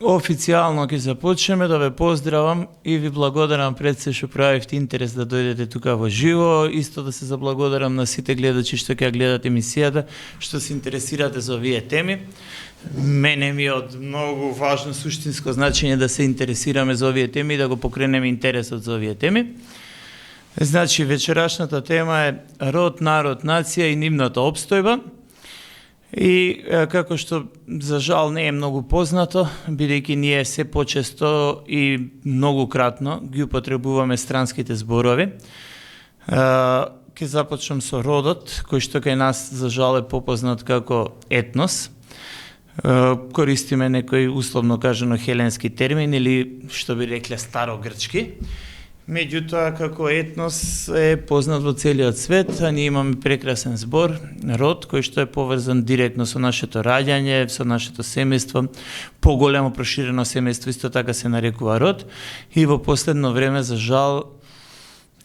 Официјално ќе започнеме, да ве поздравам и ви благодарам пред се што пројавивте интерес да дојдете тука во живо, исто да се заблагодарам на сите гледачи што ќе гледат емисијата, што се интересирате за овие теми. Мене ми е од многу важно суштинско значење да се интересираме за овие теми и да го покренеме интересот за овие теми. Значи, вечерашната тема е род, народ, нација и нивната опстојба. И како што за жал не е многу познато, бидејќи ние се почесто и многукратно ги употребуваме странските зборови. Ќе започнам со родот, кој што кај нас за жал е попознат како етнос. Користиме некој условно кажано хеленски термин или што би рекле старогрчки. Меѓутоа, како етнос е познат во целиот свет, а ние имаме прекрасен збор, род, кој што е поврзан директно со нашето раѓање, со нашето семејство, поголемо проширено семејство, исто така се нарекува род, и во последно време, за жал,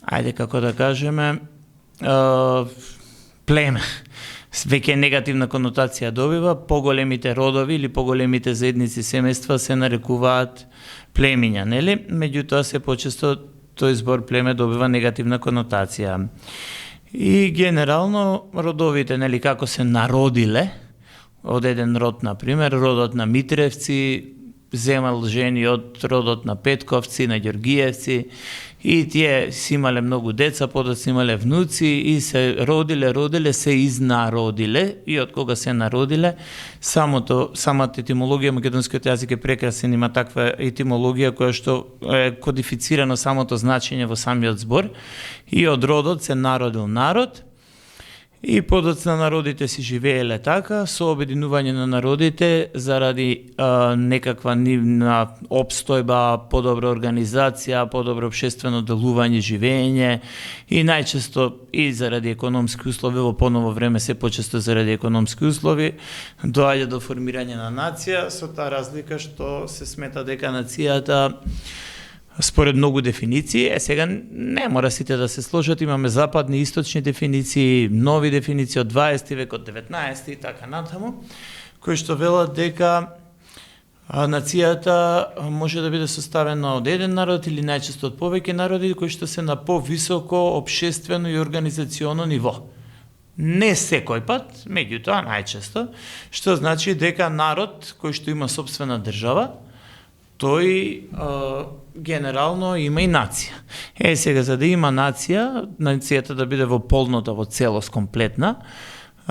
ајде како да кажеме, племе. Веќе негативна конотација добива, поголемите родови или поголемите заедници семејства се нарекуваат племиња, нели? Меѓутоа, се почесто тој збор племе добива негативна конотација. И генерално родовите, нели, како се народиле, од еден род, например, родот на Митревци, земал жени од родот на Петковци, на Ѓоргиевци, и тие си имале многу деца, подоцна имале внуци и се родиле, се изнародиле, и од кога се народиле, самата етимологија, македонскиот јазик е прекрасен, има таква етимологија која што е кодифицирано самото значење во самиот збор, и од родот се народил народ, и подоцна народите си живееле така, со обединување на народите заради некаква нивна опстојба, подобра организација, подобро општествено делување, живење, и најчесто и заради економски услови, во поново време се почесто заради економски услови, доаѓа до формирање на нација, со таа разлика што се смета дека нацијата според многу дефиниции, сега не мора сите да се сложат, имаме западни и источни дефиниции, нови дефиниции од 20 век, од 19 и така натаму, кои што велат дека нацијата може да биде составена од еден народ или најчесто од повеќе народи кои што се на повисоко општествено и организационо ниво. Не секој пат, меѓутоа најчесто, што значи дека народ кој што има сопствена држава, тој генерално има и нација. Сега, за да има нацијата да биде во полнота, во целост, комплетна,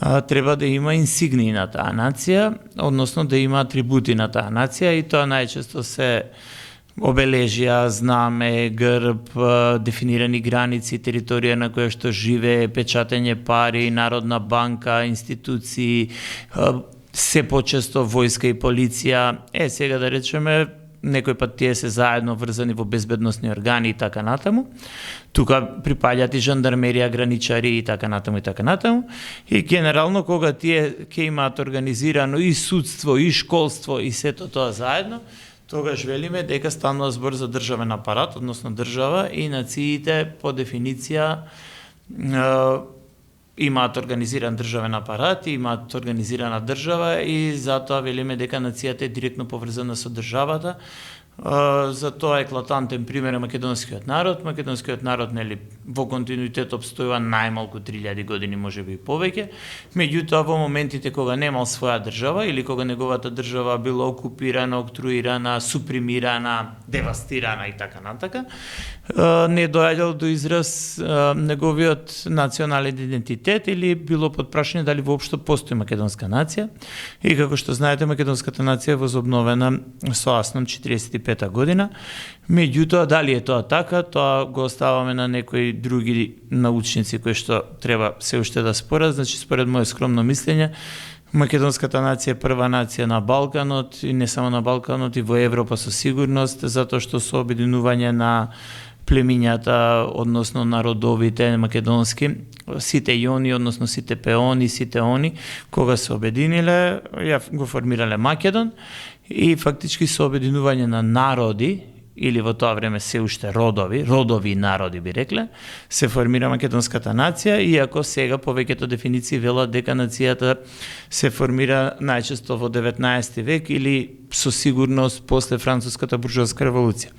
треба да има инсигнии на таа нација, односно да има атрибути на таа нација, и тоа најчесто се обележија, знаме, грб, дефинирани граници, територија на која што живее, печатење пари, Народна банка, институции, се почесто војска и полиција. Сега да речеме, некој пат тие се заедно врзани во безбедносни органи и така натаму. Тука припаѓаат и жандармерија, граничари и така натаму и така натаму. И генерално кога тие ќе имаат организирано и судство, и школство и сето тоа заедно, тогаш велиме дека станува збор за државен апарат, односно држава, и нациите по дефиниција имаат организиран државен апарат, имаат организирана држава, и затоа велиме дека нацијата е директно поврзана со државата. За тоа еклатантен пример е македонскиот народ. Македонскиот народ, нели, во континуитет обстојува најмалку 3000 години, можеби и повеќе. Меѓутоа, во моментите кога немал своја држава или кога неговата држава била окупирана, октруирана, супримирана, девастирана и така натака, не доаѓал до израз неговиот национален идентитет или било под прашање дали воопшто постои македонска нација. И како што знаете, македонската нација е возобновена со Аснам 45 година. Меѓутоа, дали е тоа така, тоа го оставаме на некои други научници кои што треба се уште да спорат. Значи, според моје скромно мислење, македонската нација е прва нација на Балканот, и не само на Балканот, и во Европа со сигурност, затоа што со обединување на племињата, односно народовите македонски, сите јони, односно сите пеони, сите они, кога се обединиле, ја го формирале Македон, и фактички со обединување на народи или во тоа време се уште родови народи би рекле, се формира македонската нација, иако сега повеќето дефиниции велат дека нацијата се формира најчесто во 19 век или со сигурност после француската буржоаска револуција.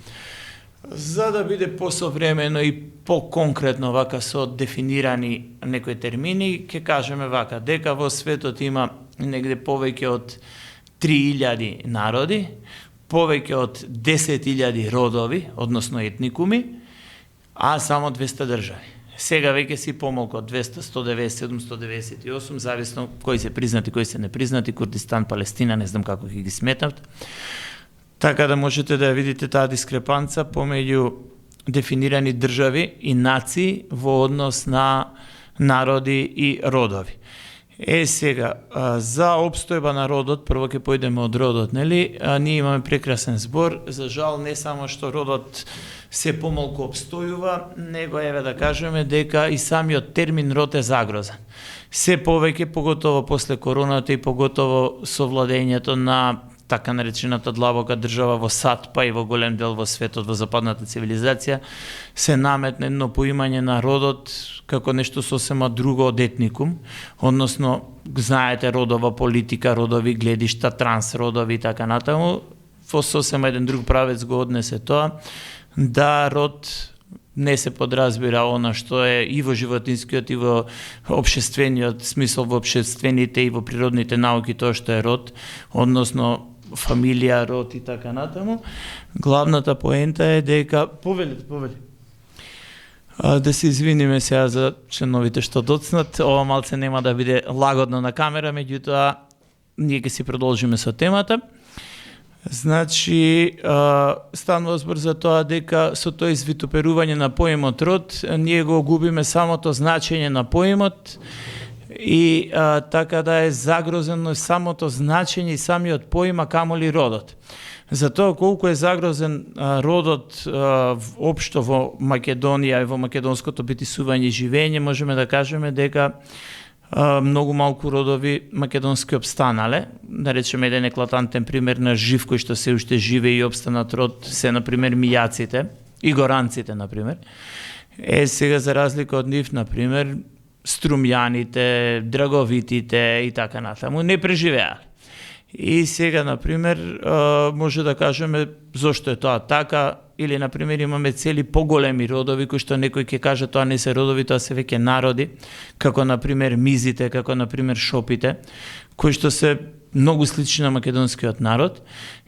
За да биде посовремено и поконкретно вака со дефинирани некои термини, ќе кажеме вака, дека во светот има негде повеќе од 3000 народи, повеќе од 10.000 родови, односно етникуми, а само 200 држави. Сега веќе си помалку од 200, 190, 798, зависно кои се признати, кои се непризнати, Курдистан, Палестина, не знам како ќе ги сметнат. Така да можете да ја видите таа дискрепанца помеѓу дефинирани држави и нации во однос на народи и родови. Сега, за обстојба на родот, прво ќе појдеме од родот, нели? Ние имаме прекрасен збор, за жал не само што родот се помалку обстојува, него еве да кажеме дека и самиот термин род е загрозен. Се повеќе, поготово после короната и поготово со владењето на така наречената длабока држава во САД, па и во голем дел во светот, во западната цивилизација, се наметне едно поимање на родот како нешто сосема друго од етникум, односно, знаете, родова политика, родови гледишта, трансродови и така натаму, во сосема еден друг правец го однесе тоа, да род не се подразбира она што е и во животинскиот и во општествениот смисол, во општествените и во природните науки тоа што е род, односно фамилија, род и така натаму. Главната поента е дека повели. Да се извиниме сега за членовите што доцнат, ова малце нема да биде лагодно на камера, меѓутоа ние ќе си продолжиме со темата. Значи, станува збор за тоа дека со тоа извитоперување на поимот род, ние го губиме самото значење на поимот и така да е загрозено самото значење и самиот поима, камоли родот. За тоа колку е загрозен родот општо во Македонија и во македонското битисување и живење, можеме да кажеме дека многу малку родови македонски обстанале. Да речеме еден еклатантен пример на жив кој што се уште живе и обстанат род се на пример мијаците и горанците на пример. Сега за разлика од нив на пример струмјаните, драговитите и така натаму не преживеале. И сега на пример може да кажеме зошто е тоа така, или на пример имаме цели поголеми родови кои што некој ќе каже тоа не се родови, тоа се веќе народи, како на пример мизите, како на пример шопите, кои што се многу слични на македонскиот народ.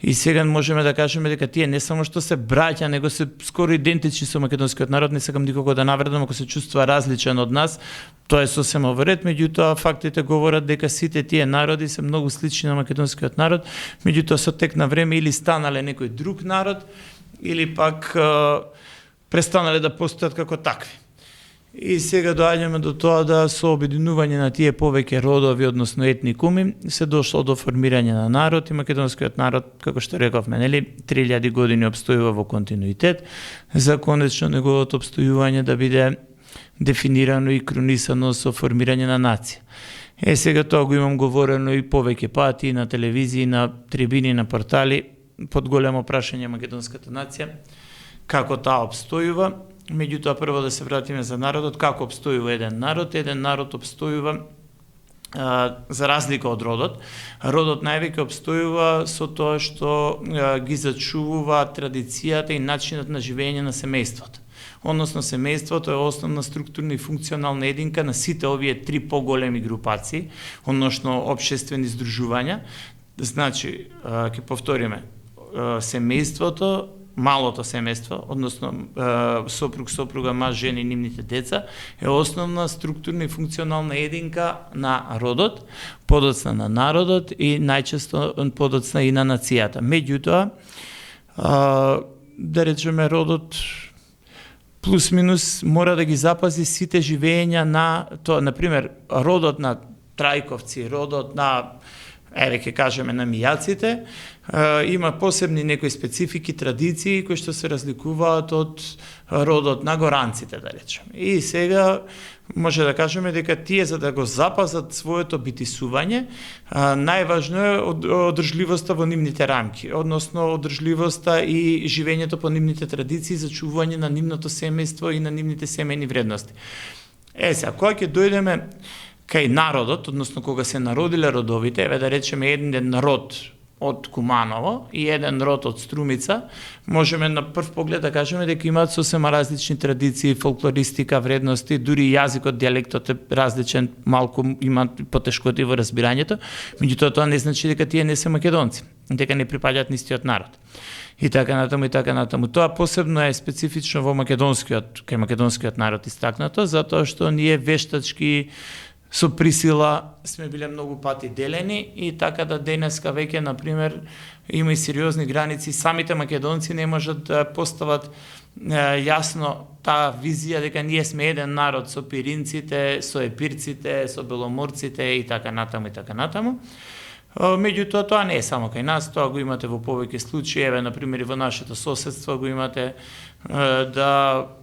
И сега можеме да кажеме дека тие не само што се браќа, него се скоро идентични со македонскиот народ. Не сакам никого да навредам ако се чувствува различен од нас, тоа е сосема во ред, меѓутоа фактите говорат дека сите тие народи се многу слични на македонскиот народ, меѓутоа со тек на време или станале некој друг народ, или пак престанале да постојат како такви. И сега доаѓаме до тоа да со обединување на тие повеќе родови, односно етникуми, се дошло до формирање на народ и македонскиот народ, како што рековме, нели, 3000 години обстојува во континуитет, за конечно неговото обстојување да биде дефинирано и кронисано со формирање на нација. Сега тоа го имам говорено и повеќе пати на телевизии, на трибини, на портали, под големо прашање македонската нација, како таа обстојува. Меѓутоа, прво да се вратиме за народот, како обстојува еден народ. Еден народ обстојува за разлика од родот. Родот највеќе обстојува со тоа што ги зачувува традицијата и начинот на живење на семејството. Односно, семејството е основна структурна и функционална единка на сите овие три поголеми групации, односно општествени здружувања. Значи, ќе повториме, семејството, малото семејство, односно сопруг, сопруга, маж, жени и нивните деца, е основна структурна и функционална единка на родот, подоцна на народот и најчесто подоцна и на нацијата. Меѓутоа, да речеме, родот плюс минус мора да ги запази сите живења на тоа, например, родот на Трајковци, родот на ќе кажеме намијаците, има посебни некои специфики, традиции кои што се разликуваат од родот на горанците, да речеме. И сега може да кажеме дека тие за да го запазат своето битисување, најважно е одржливоста во нивните рамки, односно одржливоста и живењето по нивните традиции, зачувување на нивното семејство и на нивните семејни вредности. Сега, кога ќе дојдеме кај народот, односно кога се народиле родовите, да речеме еден род од Куманово и еден род од Струмица, можеме на прв поглед да кажеме дека имаат сосема различни традиции, фолклористика, вредности, дури јазикот, дијалектот е различен, малку имаат потешкоти во разбирањето, меѓутоа тоа не значи дека тие не се македонци, дека не припаѓаат на истиот народ. И така натаму, и така натаму. Тоа посебно е специфично во кај македонскиот народ истакнато, затоа што ние вештачки со присила сме биле многу пати делени и така да денеска веќе, например, има и сериозни граници. Самите македонци не можат да постават јасно таа визија дека ние сме еден народ со пиринците, со епирците, со беломорците и така натаму, и така натаму. Меѓутоа, тоа не е само кај нас, тоа го имате во повеќе случаи, например, и во нашето соседство го имате,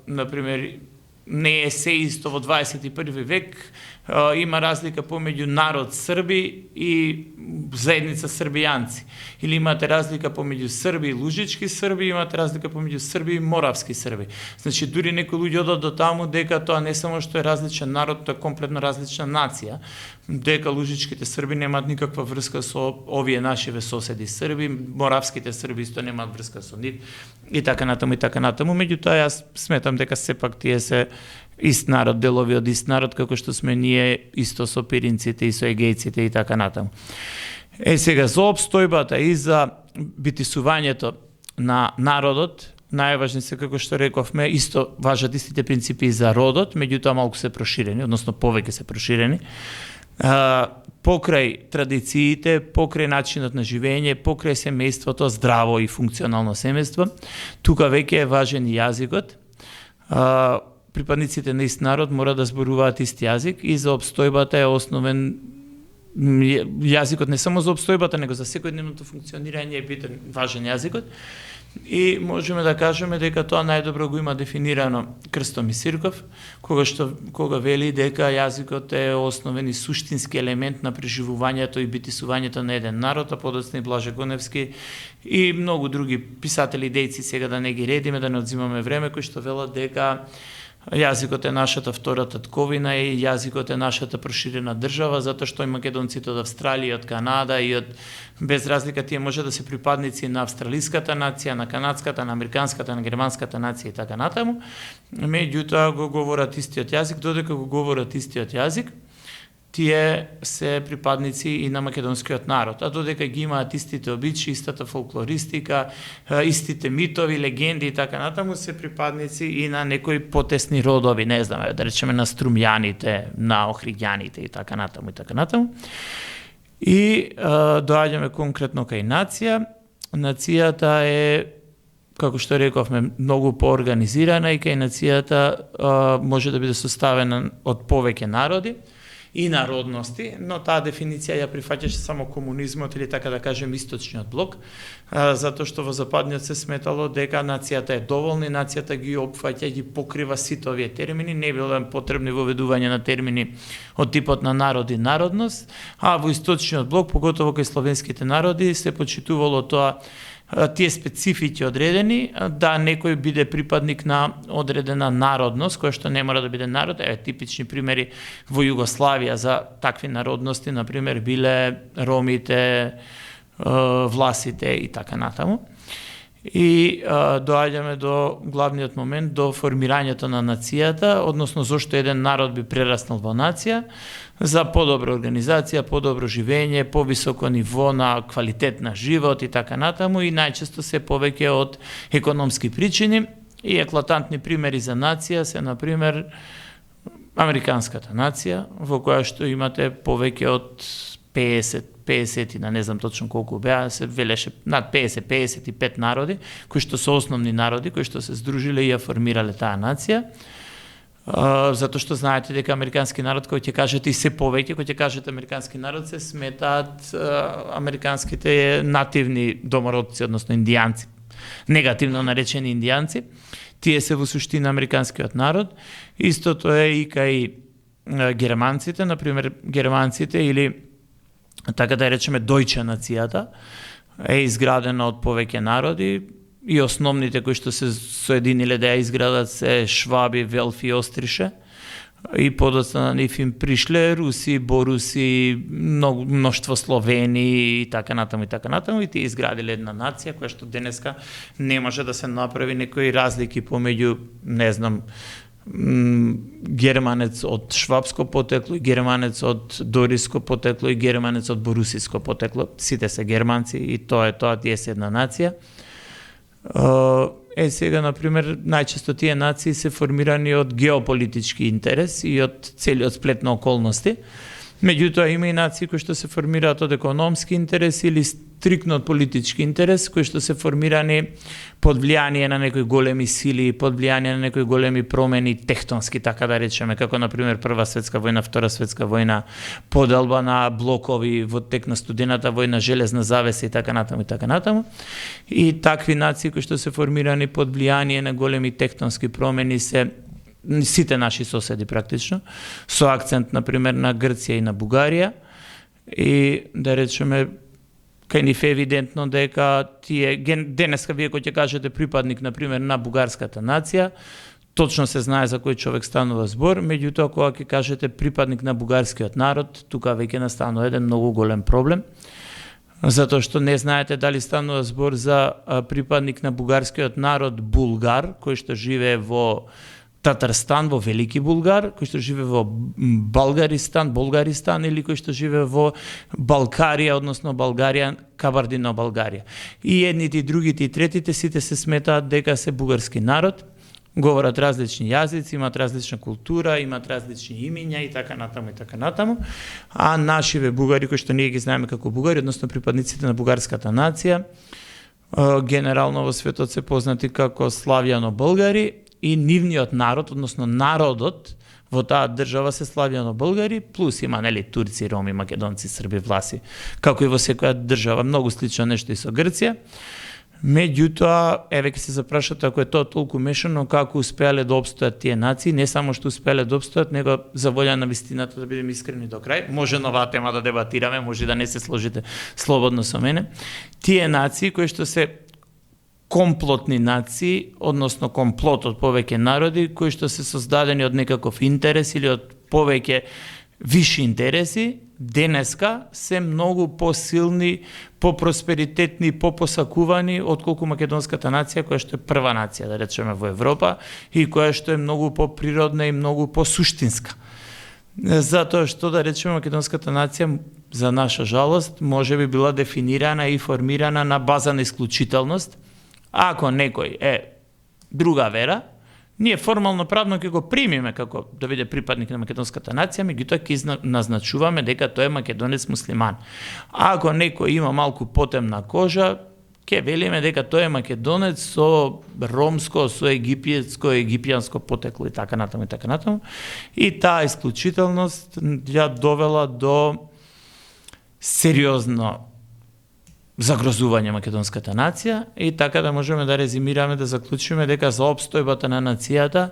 например, не е се исто во 21 век, има разлика помеѓу народ Срби и заедница србијанци. Или имате разлика помеѓу Срби и Лужички Срби, имате разлика помеѓу Срби и Моравски Срби. Значи, дури некои луѓе одат до таму дека тоа не само што е различен народ, тоа е комплетно различна нација, дека Лужичките Срби немаат никаква врска со овие нашиве соседи Срби, Моравските Срби исто немаат врска со нив, и така натаму, и така натаму. Меѓутоа, јас сметам дека сепак тие се ист народ, делови од ист народ, како што сме ние исто со пиринците и со егејците и така натаму. Сега, за обстојбата и за битисувањето на народот, најважни се, како што рековме, исто важат истите принципи и за родот, меѓутоа малку се проширени, односно повеќе се проширени. Покрај традициите, покрај начинот на живење, покрај семејството, здраво и функционално семејство, тука веќе е важен и јазикот. Припадниците на ист народ мора да зборуваат ист јазик и за обстојбата е основен јазикот, не само за обстојбата, него за секојдневното функционирање е битен, важен јазикот. И можеме да кажеме дека тоа најдобро го има дефинирано Крстомир Сирков, кога вели дека јазикот е основен и суштински елемент на преживувањето и битисувањето на еден народ, а подоцна и Блаже Гоневски и многу други писатели и дејци, сега да не ги редиме, да не одзимаме време, кои што велат дека јазикот е нашата втора татковина и јазикот е нашата проширена држава, затоа што и македонците од Австралија, од Канада и од без разлика тие може да се припадници на австралиската нација, на канадската, на американската, на германската нација и така натаму. Меѓутоа го говорат истиот јазик, додека го говорат истиот јазик, тие се припадници и на македонскиот народ, а додека ги имаат истите обичаи, истата фолклористика, истите митови, легенди и така натаму, се припадници и на некои потесни родови, не знаме, да речеме на Струмјаните, на Охридјаните и така натаму, и така натаму. И доаѓаме конкретно кај нација. Нацијата е, како што рековме, многу поорганизирана и кај нацијата може да биде составена од повеќе народи и народности, но таа дефиниција ја прифаќаше само комунизмот или така да кажем источниот блок, затоа што во западниот се сметало дека нацијата е доволна и нацијата ги опфаќа и ги покрива сите овие термини, не било потребни воведување на термини од типот на народ и народност, а во источниот блок, поготово кај словенските народи, се почитувало тоа тие специфики одредени, да некој биде припадник на одредена народност, која што не мора да биде народ. Типични примери во Југославија за такви народности, например, биле ромите, власите и така натаму. И доаѓаме до главниот момент, до формирањето на нацијата, односно зошто еден народ би прераснал во нација, за подобра организација, подобро живење, повисоко ниво на квалитет на живот и така натаму, и најчесто се повеќе од економски причини. И еклатантни примери за нација се, например, американската нација, во која што имате повеќе од 50 на не знам точно колку беа, се велеше над 50-55 народи, кои што се основни народи, кои што се здружиле и ја формирале таа нација. затоа што знаете дека американски народ, кој ќе кажете и се повеќе, кој ќе кажете американски народ, се сметаат американските нативни домородци, односно индијанци, негативно наречени индијанци. Тие се во суштина американскиот народ. Истото е и кај германците, например, германците или така да речеме дојче нацијата е изградена од повеќе народи и основните кои што се соединиле да ја изградат се Шваби, Велфи и Острише и подоцна на нив им пришле Руси, Боруси, мноштво Словени и така натаму и тие изградиле една нација која што денеска не може да се направи некои разлики помеѓу, не знам, германец од швабско потекло и германец од дориско потекло и германец од борусиско потекло. Сите се германци и тоа тие се една нација. Сега, например, најчесто тие нации се формирани од геополитички интерес и од целиот сплет на околности. Меѓутоа, има и нации кои што се формираат од економски интерес или стрикно од политички интерес, кои што се формирани под влијание на некои големи сили, под влијание на некои големи промени тектонски, така да речеме, како например Прва светска војна, Втора светска војна, поделба на блокови во тек на студената војна, железна завеса и така натаму. И такви нации кои што се формирани под влијание на големи тектонски промени се сите наши соседи практично, со акцент например на Грција и на Бугарија, и да речеме кај нив е евидентно дека тие денеска вие кој ќе кажете припадник например на бугарската нација, точно се знае за кој човек станува збор, меѓутоа кога ќе кажете припадник на бугарскиот народ, тука веќе настанува еден многу голем проблем, затоа што не знаете дали станува збор за припадник на бугарскиот народ булгар, кој што живее во Татарстан, во Велики Булгар, кој што живее во Болгаристан или кој што живее во Балкарија, односно Болгарија, Кабардино-Балгарија. И едните, и другите, и третите, сите се сметаат дека се бугарски народ, говорат различни јазици, имаат различна култура, имаат различни имиња и така натаму. А нашиве бугари, кои што ние ги знаеме како бугари, односно припадниците на бугарската нација, генерално во светот се познати како славјано-българи, и нивниот народ, односно народот во таа држава се славјано-българи, плюс има турци, роми, македонци, срби, власи, како и во секоја држава, многу слично нешто и со Грција. Меѓутоа, еве ќе се запрашате ако е тоа толку мешано, како успеале да обстојат тие нации, не само што успеале да обстојат, него за волја на вистината, да бидеме искрени до крај, може на оваа тема да дебатираме, може да не се сложите слободно со мене. Тие нации кои што се комплотни нации, односно комплот од повеќе народи, кои што се создадени од некаков интерес или од повеќе виши интереси, денеска се многу посилни, попросперитетни, попосакувани отколку македонската нација, која што е прва нација, да речеме, во Европа и која што е многу поприродна и многу посуштинска. Затоа што, да речеме, македонската нација, за наша жалост, може би била дефинирана и формирана на база на исклучителност. Ако некој е друга вера, ние формално правно ќе го примиме како да биде припадник на македонската нација, меѓутоа ќе назначуваме дека тој е македонец муслиман. Ако некој има малку потемна кожа, ќе велиме дека тој е македонец со ромско, со египјанско потекло и така натаму. И таа исклучителност ја довела до сериозно загрозување македонската нација и така да можеме да резимираме, да заклучиме дека за опстојбата на нацијата,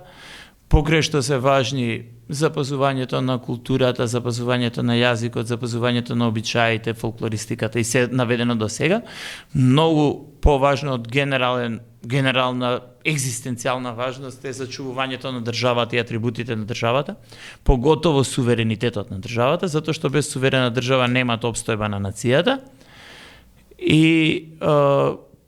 покрај што се важни запазувањето на културата, запазувањето на јазикот, запазувањето на обичаите, фолклористиката и се наведено до сега, многу поважно од генерална екзистенцијална важност е зачувувањето на државата и атрибутите на државата, поготово суверенитетот на државата, затоа што без суверена држава нема опстојба на нацијата. И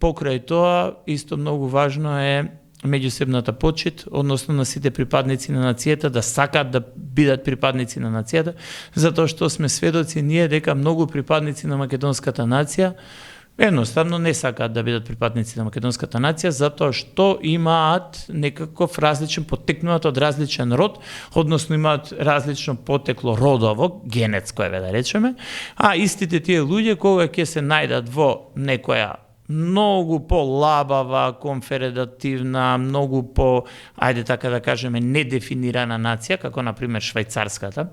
покрај тоа, исто многу важно е меѓусебната почит, односно на сите припадници на нацијата да сакаат да бидат припадници на нацијата, затоа што сме сведоци ние дека многу припадници на македонската нација едноставно не сакаат да бидат припадници на македонската нација, затоа што имаат некаков различен, потекнуваат од различен род, односно имаат различно потекло родово, генетско да речеме, а истите тие луѓе кога ќе се најдат во некоја многу по-лабава, конфедеративна, многу по, ајде така да кажеме, недефинирана нација, како например швајцарската,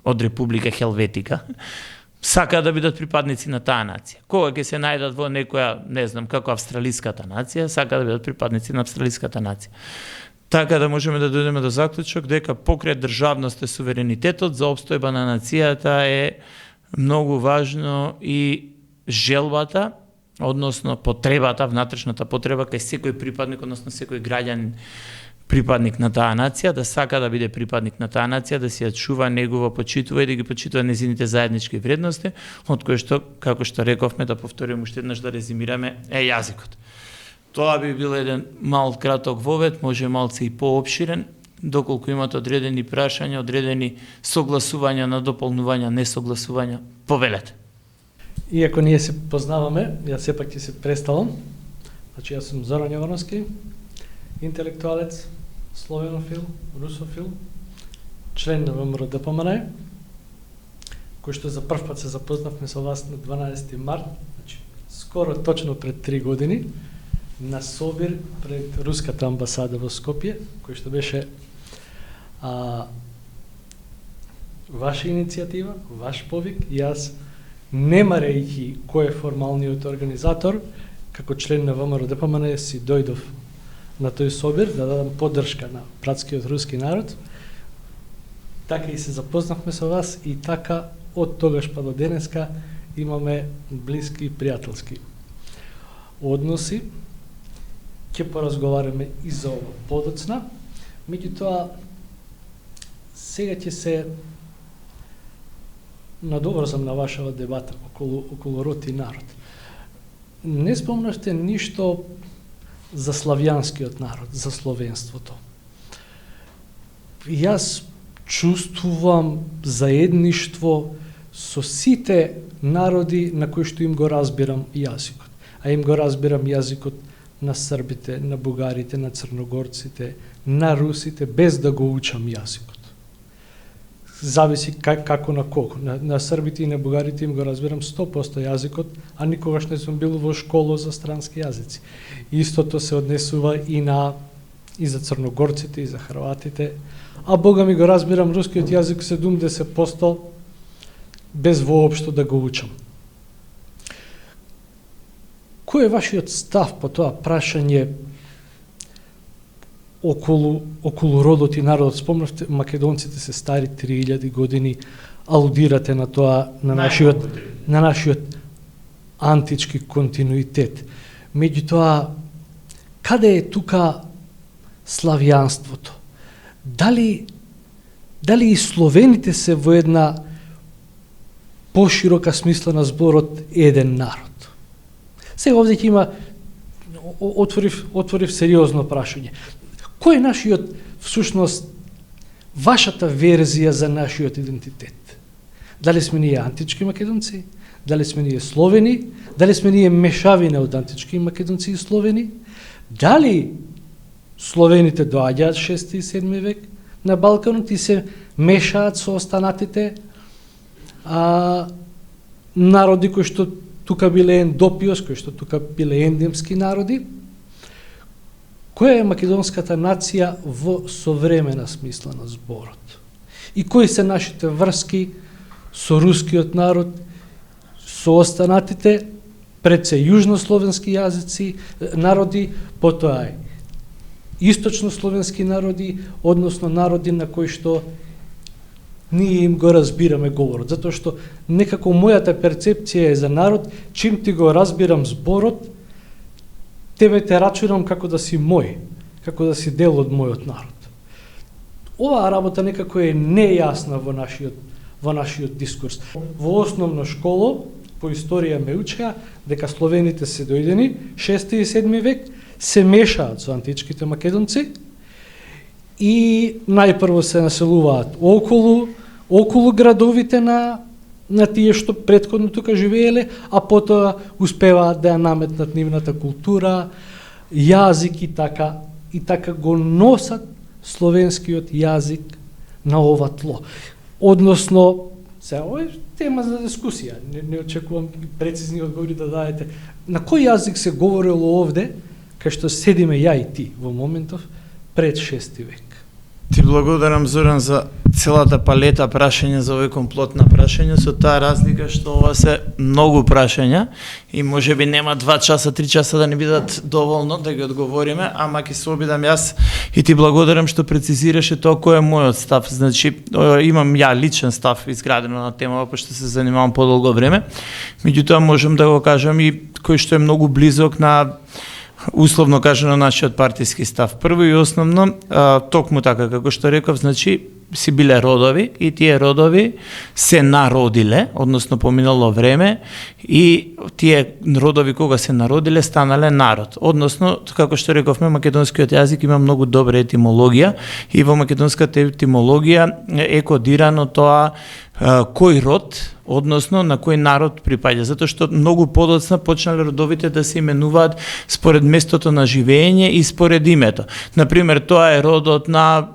од Република Хелветика, сакаат да бидат припадници на таа нација. Кога ќе се најдат во некоја, не знам, како австралиската нација, сакаат да бидат припадници на австралиската нација. Така да можеме да дојдеме до заклучок дека покрај државност и суверенитетот за опстојба на нацијата е многу важно и желбата, односно потребата, внатрешната потреба кај секој припадник, односно секој граѓанин припадник на таа нација, да сака да биде припадник на таа нација, да си ја чува, негува, почитува и да ги почитува незините заеднички вредности, од кои што, како што рековме, да повториме уште еднаш, да резимираме, е јазикот. Тоа би бил еден мал краток вовед, може малце и поопширен, доколку имате одредени прашања, одредени согласувања на дополнувања, несогласувања, повелете. Иако ние се познаваме, јас сепак ќе се представам. Значи, јас сум Зоран Јовановски, интелектуалец, словенофил, русофил, член на ВМРО ДПМН, кој што за прв пат се запознавме со вас на 12 март, значи скоро точно пред 3 години, на собир пред Руската амбасада во Скопје, кој што беше ваша иницијатива, ваш повик, и јас, немарејќи кој е формалниот организатор, како член на ВМРО ДПМН си дојдов на тој собир да дадам поддршка на братскиот руски народ. Така и се запознавме со вас и така од тогаш па до денеска имаме блиски и пријателски односи. Ќе поразговараме и за ова подоцна. Меѓутоа, сега ќе се надоврзам на вашава дебата околу род и народ. Не спомнавте ништо за славјанскиот народ, за словенството. Јас чувствувам заедништво со сите народи на кои што им го разбирам јазикот. А им го разбирам јазикот на србите, на бугарите, на црногорците, на русите, без да го учам јазикот. Зависи како на кого. На србите и на бугарите им го разбирам 100% јазикот, а никогаш не сум бил во школа за странски јазици. Истото се однесува и за црногорците, и за хрватите. А Бога ми го разбирам рускиот јазик 70% без воопшто да го учам. Кој е вашиот став по тоа прашање околу родот и народот? Спомнавте, македонците се стари 3000 години, алудирате на тоа, на нашиот антички континуитет. Меѓутоа, каде е тука славјанството? Дали и словените се во една поширока смисла на зборот еден народ? Сега овде ќе има, отворив сериозно прашање. Кој е нашиот, всушност, вашата верзија за нашиот идентитет? Дали сме ние антички македонци? Дали сме ние словени? Дали сме ние мешавина од антички македонци и словени? Дали словените доаѓаат 6 и 7 век на Балканот и се мешаат со останатите народи кои што тука биле ендопиос, кои што тука биле ендемски народи? Која е македонската нација во современа смисла на зборот? И кои се нашите врски со рускиот народ, со останатите, пред се јужнословенски јазици, народи, потоа е источнословенски народи, односно народи на кои што ние им го разбираме говорот. Затоа што некако мојата перцепција е за народ, чим ти го разбирам зборот, тебе те рачунам како да си мој, како да си дел од мојот народ. Оваа работа некако е нејасна во нашиот дискурс. Во основна школа по историја ме учеа дека словените се дојдени 6 и 7 век, се мешаат со античките македонци и најпрво се населуваат околу градовите на тие што претходно тука живееле, а потоа успеваат да ја наметнат нивната култура, јазик и така го носат словенскиот јазик на ова тло. Односно, ова е тема за дискусија, не очекувам прецизни одговори да дадете. на кој јазик се говорело овде, кај што седиме ја и ти во моментов, пред 6 век? Ти благодарам, Зоран, за целата палета прашања, за овој комплот на прашања, со таа разлика што ова се многу прашања и можеби нема 2 часа, 3 часа да не бидат доволно да ги одговориме, ама ќе се обидам јас и ти благодарам што прецизираше тоа кој е мојот став. Значи, имам ја личен став изграден на темава, пошто се занимавам подолго време, меѓутоа можам да го кажам и кој што е многу близок на условно кажано нашиот партиски став. Прво и основно, токму така како што реков, значи си биле родови и тие родови се народиле, односно поминало време и тие родови кога се народиле станале народ. Односно, како што рековме, македонскиот јазик има многу добра етимологија и во македонската етимологија е кодирано тоа кој род, односно на кој народ припаѓа, затоа што многу подоцна почнале родовите да се именуваат според местото на живење и според името. Например, тоа е родот на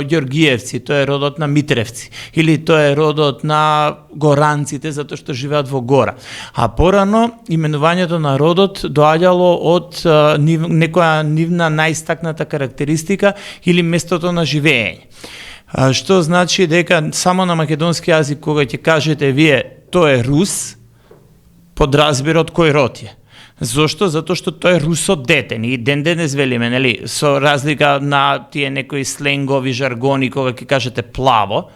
Ѓоргиевци, тоа е родот на Митревци, или тоа е родот на Горанците, затоа што живеат во гора. А порано именувањето на родот доаѓало од некоја нивна најстакната карактеристика или местото на живење. Што значи дека само на македонски јазик кога ќе кажете вие тоа е рус, подразбирот кој род е. Зошто? Затоа што тој е русот дете. Ние ден денес велиме, нели, со разлика на тие некои сленгови жаргони кога ќе кажете плаво,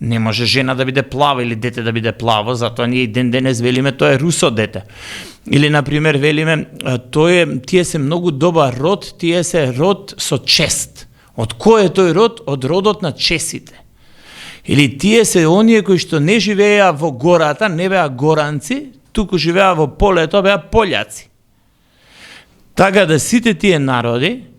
не може жена да биде плава или дете да биде плаво, затоа ние ден денес велиме тоа е русот дете. Или на пример велиме тие се многу добар род, тие се род со чест. Од кој е тој род? Од родот на чесите. Или тие се оние кои што не живееа во гората, не беа горанци, туку живеа во полето, беа пољаци. Така да сите тие народи,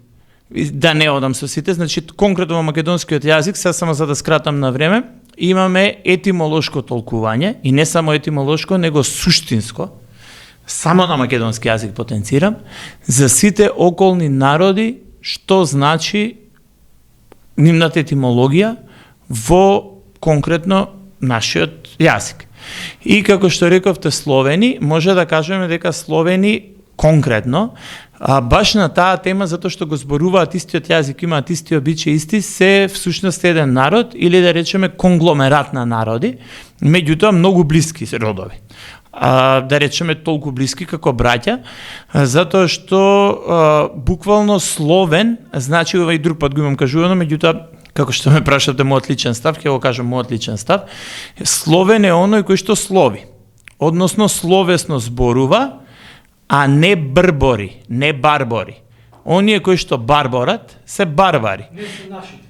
да не одам со сите, значи конкретно во македонскиот јазик, сега само за да скратам на време, имаме етимолошко толкување, и не само етимолошко, него суштинско, само на македонски јазик потенцирам, за сите околни народи, што значи нивната етимологија во конкретно нашиот јазик. И како што рековте словени, може да кажеме дека словени конкретно, баш на таа тема, затоа што го зборуваат истиот јазик, имаат исти обичаи, исти, се всушност еден народ, или да речеме конгломерат на народи, меѓутоа многу блиски родови. Да речеме толку блиски како браќа, затоа што буквално словен, значи ова и друг пат го имам кажувано, меѓутоа како што ме прашате мојот личен став, ќе го кажам мојот личен став, словен е оној кој што слови, односно словесно зборува, а не брбори, не барбори. Оние кои што барборат се барбари. Не се нашите.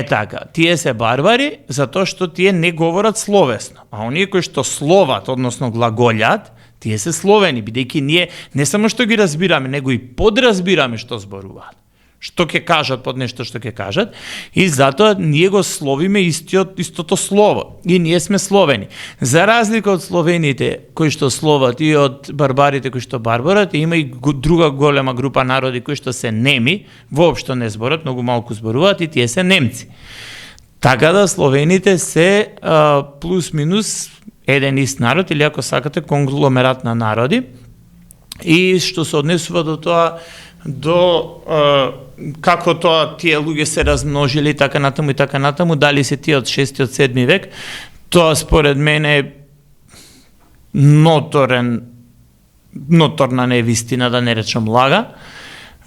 Така, тие се барбари затоа што тие не говорат словесно, а оние кои што словат, односно глаголјат, тие се словени, бидејќи ние не само што ги разбираме, него и подразбираме што зборуваат. Што ќе кажат под нешто што ќе кажат, и затоа ние го словиме истото слово, и ние сме словени. За разлика од словените кои што словат и од барбарите кои што барбарат, има и друга голема група народи кои што се неми, воопшто не зборат, многу малку зборуваат, и тие се немци. Така да словените се плюс-минус еден ист народ, или ако сакате конгломерат на народи, и што се однесува до тоа, како тоа тие луѓе се размножили така натаму и така натаму, дали се тие од 6 од 7 век, тоа според мене е ноторна невистина, да не речам лага.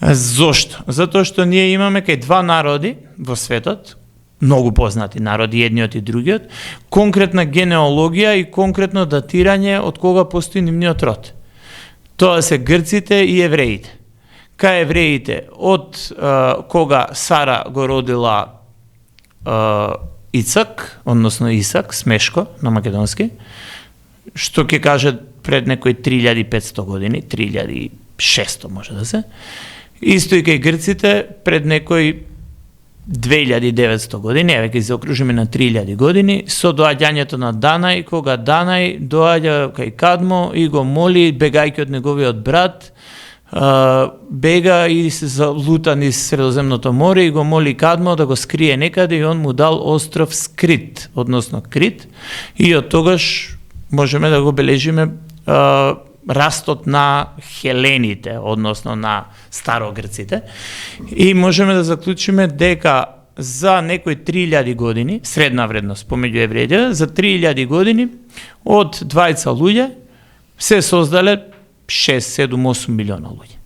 Зошто? Затоа што ние имаме кај два народи во светот, многу познати народи, едниот и другиот, конкретна генеалогија и конкретно датирање од кога постои нивниот род. Тоа се грците и евреите. Кај евреите, од кога Сара го родила Ицак, односно Исак, смешко на македонски, што ќе каже пред некои 3500 години, 3600 може да се, исто и кај грците пред некои 2900 години, еве ќе се окружиме на 3000 години, со доаѓањето на Данај, кога Данај доаѓа кај Кадмо и го моли, бегајќи од неговиот брат, бега и се залута низ Средоземното море и го моли Кадмо да го скрие некаде, и он му дал остров Скрит, односно Крит, и од тогаш можеме да го бележиме растот на хелените, односно на старогрците, и можеме да заклучиме дека за некои 3000 години, средна вредност помеѓу евреите, за 3000 години од 20 луѓе се создале 6, 7, 8 милиона луѓе.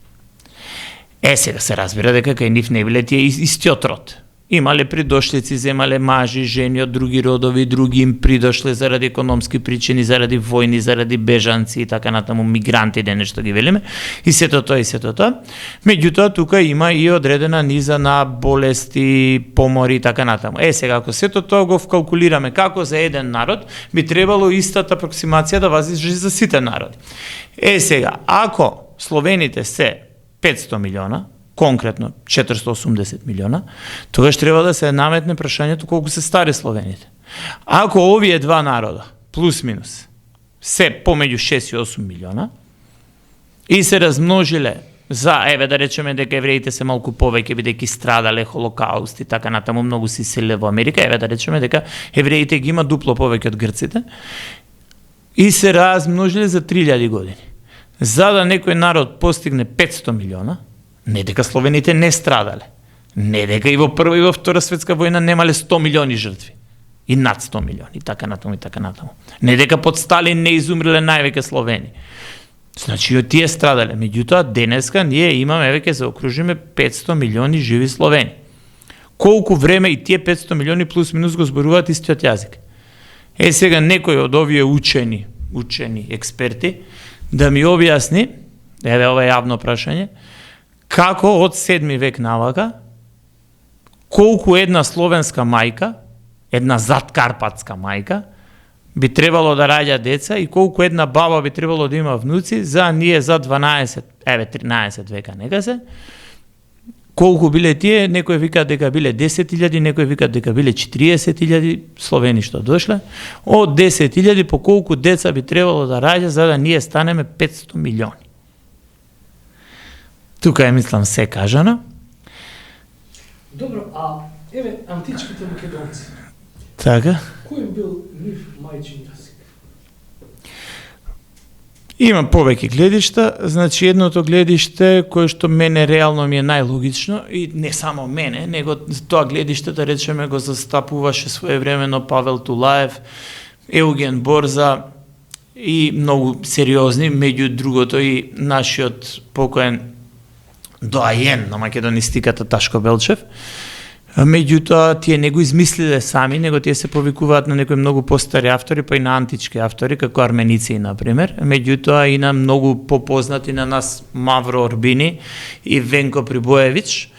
Сега се разбира дека кај нив не биле тие истиот род. Имале придошлици, земале мажи, жени од други родови, други им придошле заради економски причини, заради војни, заради бежанци и така натаму, мигранти, нешто ги велиме, и сето тоа. Меѓутоа, тука има и одредена низа на болести, помори и така натаму. Сега, ако сето тоа го вкалкулираме како за еден народ, би требало истата апроксимација да важи за сите народи. Сега, ако словените се 500 милиона, конкретно 480 милиона, тогаш треба да се наметне прашањето колку се стари словените. Ако овие два народа, плюс минус, се помеѓу 6 и 8 милиона, и се размножиле за, да речеме дека евреите се малку повеќе, бидејќи страдале Холокауст и така натаму, многу се иселиле во Америка, да речеме дека евреите ги има дупло повеќе од грците, и се размножиле за 3000 години. За да некој народ постигне 500 милиона, не дека словените не страдале, не дека и во Прва и во Втора светска војна немале 100 милиони жртви, и над 100 милиони, и така натаму. Не дека под Сталин не изумреле највеќе словени. Значи, и тие страдале. Меѓутоа, денеска ние имаме, веќе се окружиме 500 милиони живи словени. Колку време и тие 500 милиони плюс минус го зборуваат истиот јазик? Сега некој од овие учени експерти да ми објасни, ова е јавно прашање, како од 7 век навака, колку една словенска мајка, една задкарпатска мајка, би требало да раѓа деца и колку една баба би требало да има внуци за ние за 12, 13 века некаде, колку биле тие, некој вика дека биле 10.000, некој вика дека биле 40.000 словени што дошле, од 10.000 по колку деца би требало да раѓа за да ние станеме 500 милиони. Тука мислам се кажано. Добро, античките македонци. Така. Кој бил нив мајчин јазик? Има повеќе гледишта, значи едното гледиште кое што мене реално ми е најлогично, и не само мене, него тоа гледиште, да речеме, го застапуваше своевремено Павел Тулаев, Еуген Борза и многу сериозни, меѓу другото и нашиот покоен доајен на македонистиката Ташко Белчев. Меѓутоа, тие не го измислиле сами, него тие се повикуваат на некои многу постари автори, па и на антички автори, како арменици, например. Меѓутоа, и на многу попознати на нас Мавро Орбини и Венко Прибоевич,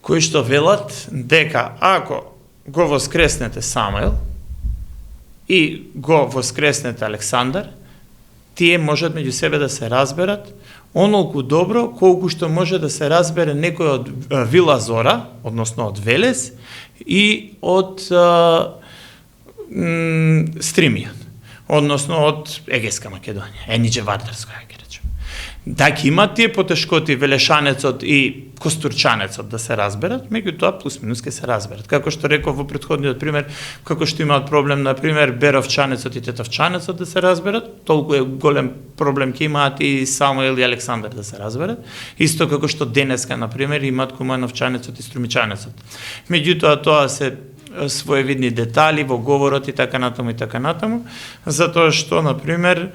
кои што велат дека ако го воскреснете Самуил и го воскреснете Александар, тие можат меѓу себе да се разберат онолку добро колку што може да се разбере некој од Вила Зора, односно од Велес, и од Стримијан, односно од Егејска Македонија, Ениџе Вардарска, ќе речем. Даки имат тие потешкоти Велешанецот и Костурчанецот да се разберат, меѓутоа плюс минус ќе се разберат. Како што реков во претходниот пример, како што имаат проблем, например, Беровчанецот и Тетовчанецот да се разберат, толку е голем проблем ќе имаат и Самуил и Александар да се разберат, исто како што денеска, например, имаат Кумановчанецот и Струмичанецот. Меѓутоа, тоа се своевидни детали во говорот и така натаму, затоа што, например,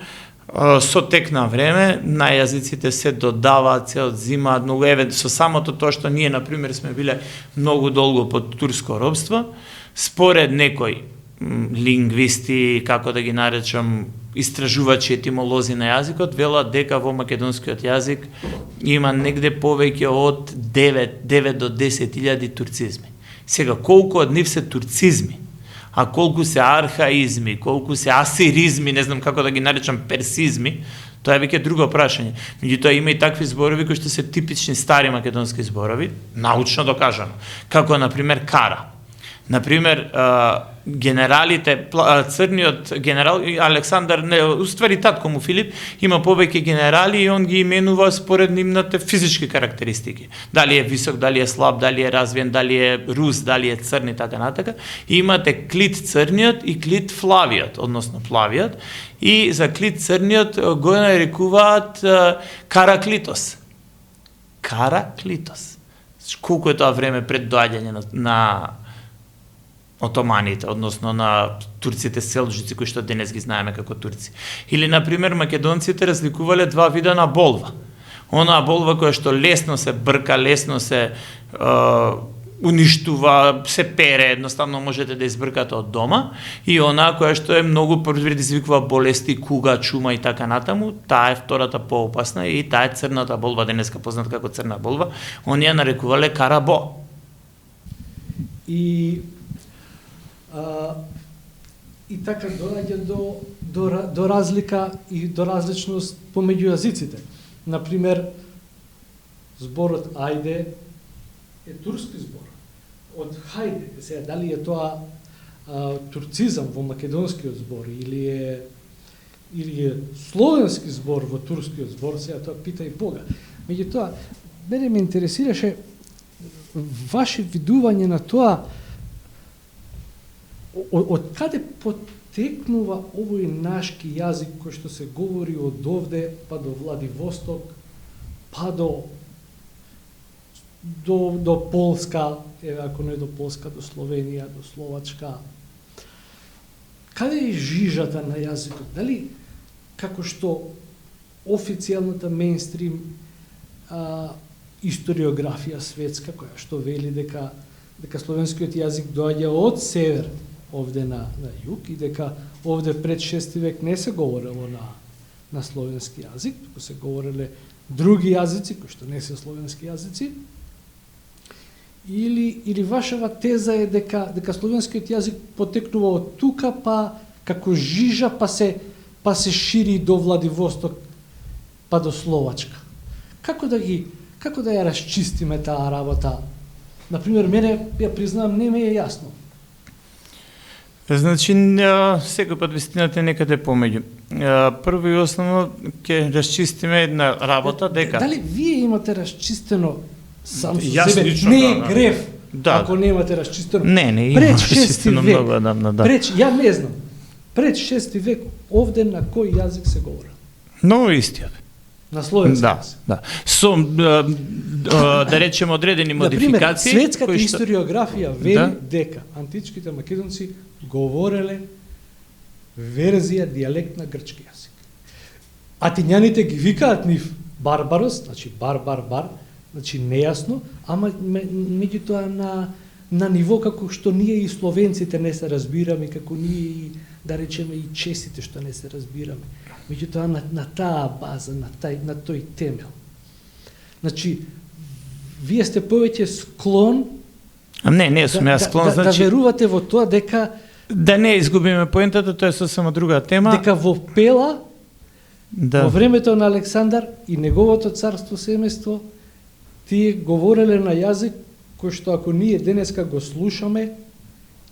со тек на време на јазиците се додаваат, се одзимаат многу, со самото тоа што ние, например, сме биле многу долго под турско робство, според некои лингвисти, како да ги наречам, истражувачи, етимолози на јазикот, велат дека во македонскиот јазик има негде повеќе од 9 до 10.000 турцизми. Сега, колку од нив се турцизми, а колку се архаизми, колку се асиризми, не знам како да ги наречам, персизми, тоа е веќе друго прашање. Меѓутоа има и такви зборови кои што се типични стари македонски зборови, научно докажано, како например кара. Например, генералите, црниот генерал Александар, не, уствари татко му Филип, има повеќе генерали и он ги именува според нивните физички карактеристики. Дали е висок, дали е слаб, дали е развиен, дали е рус, дали е црн и така натака. И имате Клит црниот и Клит Флавиот, односно Плавиот, и за Клит црниот го нарекуваат Караклитос. Караклитос. Колку е тоа време пред доаѓање на отоманите, односно на турците селџуци кои што денес ги знаеме како турци. Или например македонците разликувале два вида на болва. Онаа болва која што лесно се брка, лесно се уништува, се пере, едноставно можете да избркате од дома, и онаа која што е многу предизвикува болести, куга, чума и така натаму, таа е втората поопасна и таа е црната болва, денеска позната како црна болва, оние нарекувале карабо. И така доаѓа до разлика и до различност помеѓу јазиците. Например, зборот ајде е турски збор. Од хајде, сега дали е тоа турцизам во македонскиот збор или е словенски збор во турскиот збор, сега тоа пита и Бога. Меѓутоа, мене ме интересираше ваше видување на тоа од каде потекнува овој нашки јазик кој што се говори од овде па до Владивосток, па до Полска, ако не до Полска, до Словенија, до Словачка. Каде е жижата на јазикот? Дали како што официјалната мејнстрим историографија светска, која што вели дека словенскиот јазик доаѓа од север овде на југ и дека овде пред 6 век не се говорело на словенски јазик, туку се говореле други јазици кои што не се словенски јазици. Или вашава теза е дека словенскиот јазик потекнува од тука, па како жижа, па се шири до Владивосток, па до Словачка. Како да ја расчистиме таа работа? Например, мене, ја признавам, не ме е јасно. Значи, секој пат вистината е некаде помеѓу. Прво и основно ќе расчистиме една работа дека... Дали вие имате расчистено сам со Јас себе? лично, Не е да, греф, да. ако немате расчистено. Не, има пред расчистено 6 век, многу одамна, да. ја не знам. Пред 6 век овде на кој јазик се говори? Много истиот. На словенски. Да. Со да речеме одредени модификации. Например, светската кои што... историографија вели дека античките македонци говореле верзија дијалект на грчки јазик. Атињаните ги викаат нив барбарос, значи бар, значи нејасно, ама меѓутоа на ниво како што ние и словенците не се разбираме, како ние и, да речеме, и чесите што не се разбираме. Меѓутоа на таа база, на тој темел. Значи, вие сте повеќе склон Не сум јас склон, значи... Да верувате во тоа дека... Да не изгубиме поентата, тоа е сосема друга тема. Дека во Пела, во времето на Александар и неговото царство семејство, тие говореле на јазик кој што ако ние денеска го слушаме,